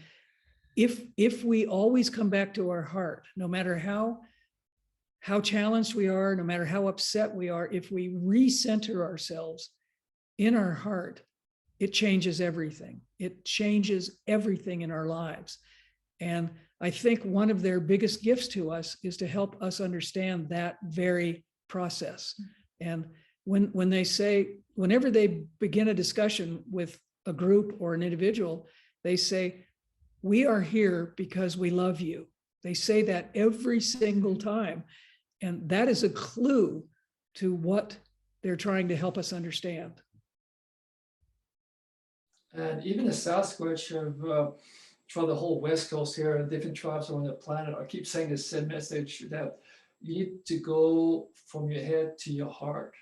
if we always come back to our heart, no matter how challenged we are, no matter how upset we are, if we recenter ourselves in our heart, it changes everything. It changes everything in our lives. And I think one of their biggest gifts to us is to help us understand that very process. And when they say, whenever they begin a discussion with a group or an individual, they say, we are here because we love you. They say that every single time. And that is a clue to what they're trying to help us understand. And even the Sasquatch for the whole West Coast here, and different tribes around the planet, I keep saying the same message, that you need to go from your head to your heart.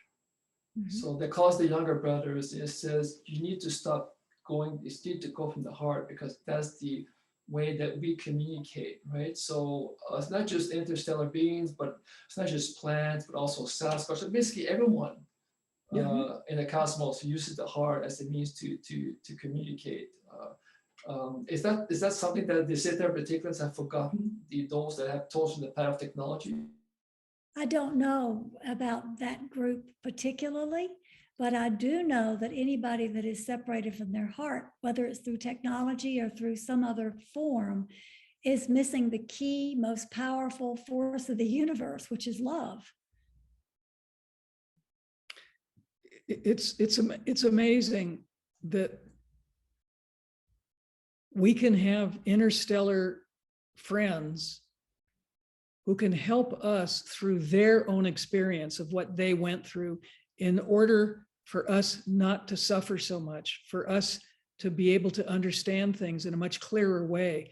Mm-hmm. So they call us the younger brothers. It says you need to stop going, you need to go from the heart, because that's the way that we communicate, right? So it's not just interstellar beings, but it's not just plants, but also Sasquatch. So basically everyone in the cosmos uses the heart as a means to communicate. Is that something that the Zeta Reticulans have forgotten? Those that have chosen the path of technology? I don't know about that group particularly, but I do know that anybody that is separated from their heart, whether it's through technology or through some other form, is missing the key, most powerful force of the universe, which is love. It's amazing that we can have interstellar friends who can help us through their own experience of what they went through in order for us not to suffer so much, for us to be able to understand things in a much clearer way.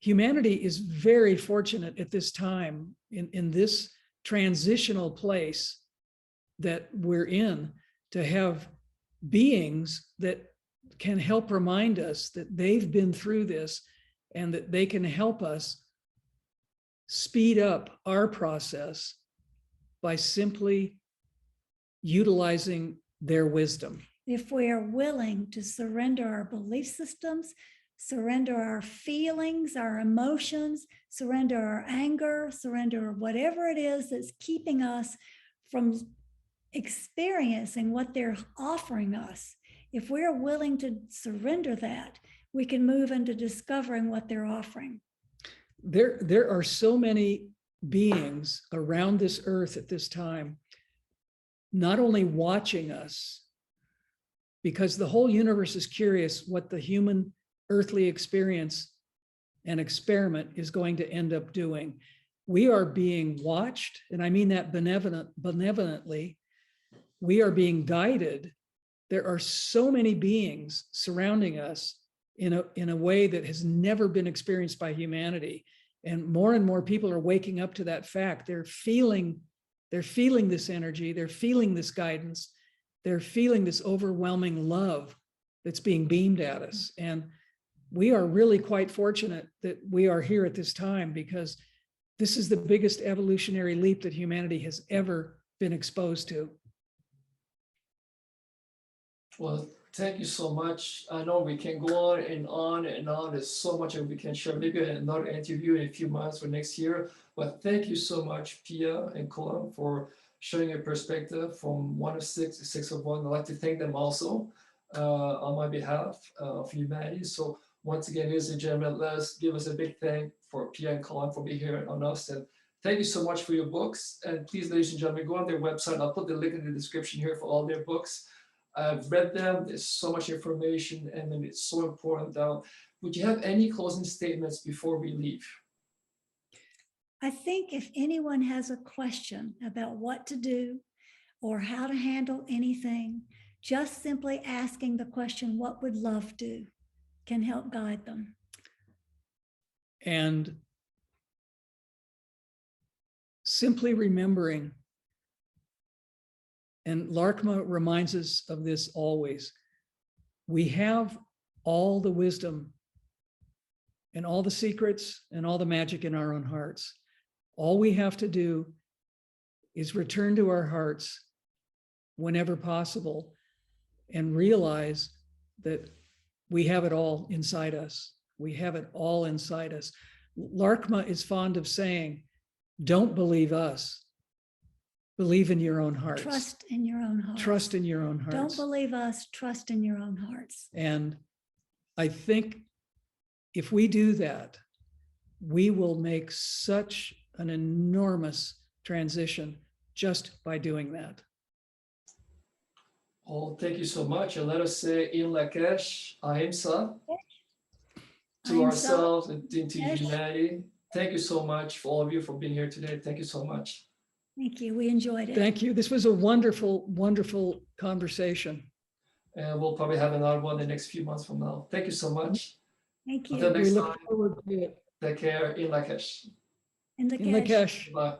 Humanity is very fortunate at this time in this transitional place that we're in to have beings that can help remind us that they've been through this and that they can help us speed up our process by simply utilizing their wisdom. If we are willing to surrender our belief systems, surrender our feelings, our emotions, surrender our anger, surrender whatever it is that's keeping us from experiencing what they're offering us. If we're willing to surrender that, we can move into discovering what they're offering. There are so many beings around this earth at this time, not only watching us, because the whole universe is curious what the human earthly experience and experiment is going to end up doing. We are being watched, and I mean that benevolently. We are being guided. There are so many beings surrounding us in a way that has never been experienced by humanity. And more people are waking up to that fact. They're feeling this energy, they're feeling this guidance, they're feeling this overwhelming love that's being beamed at us. And we are really quite fortunate that we are here at this time, because this is the biggest evolutionary leap that humanity has ever been exposed to. Well, thank you so much. I know we can go on and on and on. There's so much that we can share. Maybe another interview in a few months or next year. But thank you so much, Pia and Cullen, for sharing your perspective from 1 of 6 to 6 of 1. I'd like to thank them also on my behalf of humanity. So once again, ladies and gentlemen, let's give us a big thank for Pia and Cullen for being here on us. And thank you so much for your books. And please, ladies and gentlemen, go on their website. I'll put the link in the description here for all their books. I've read them. There's so much information, and then it's so important. Would you have any closing statements before we leave? I think if anyone has a question about what to do or how to handle anything, just simply asking the question, what would love do, can help guide them. And simply remembering, and Laarkmaa reminds us of this always, we have all the wisdom and all the secrets and all the magic in our own hearts. All we have to do is return to our hearts whenever possible and realize that we have it all inside us. We have it all inside us. Laarkmaa is fond of saying, don't believe us. Believe in your own hearts. Trust in your own hearts. Trust in your own hearts. Don't believe us, trust in your own hearts. And I think if we do that, we will make such an enormous transition just by doing that. Oh, thank you so much. And let us say in Lakesh, Ahimsa, to Ahimsa. ourselves and into Yes. humanity. Thank you so much for all of you for being here today. Thank you so much. Thank you. We enjoyed it. Thank you. This was a wonderful, wonderful conversation. And we'll probably have another one in the next few months from now. Thank you so much. Thank you. Until We next look time, forward to it. take care in Lakesh. In the In Lakesh. Bye.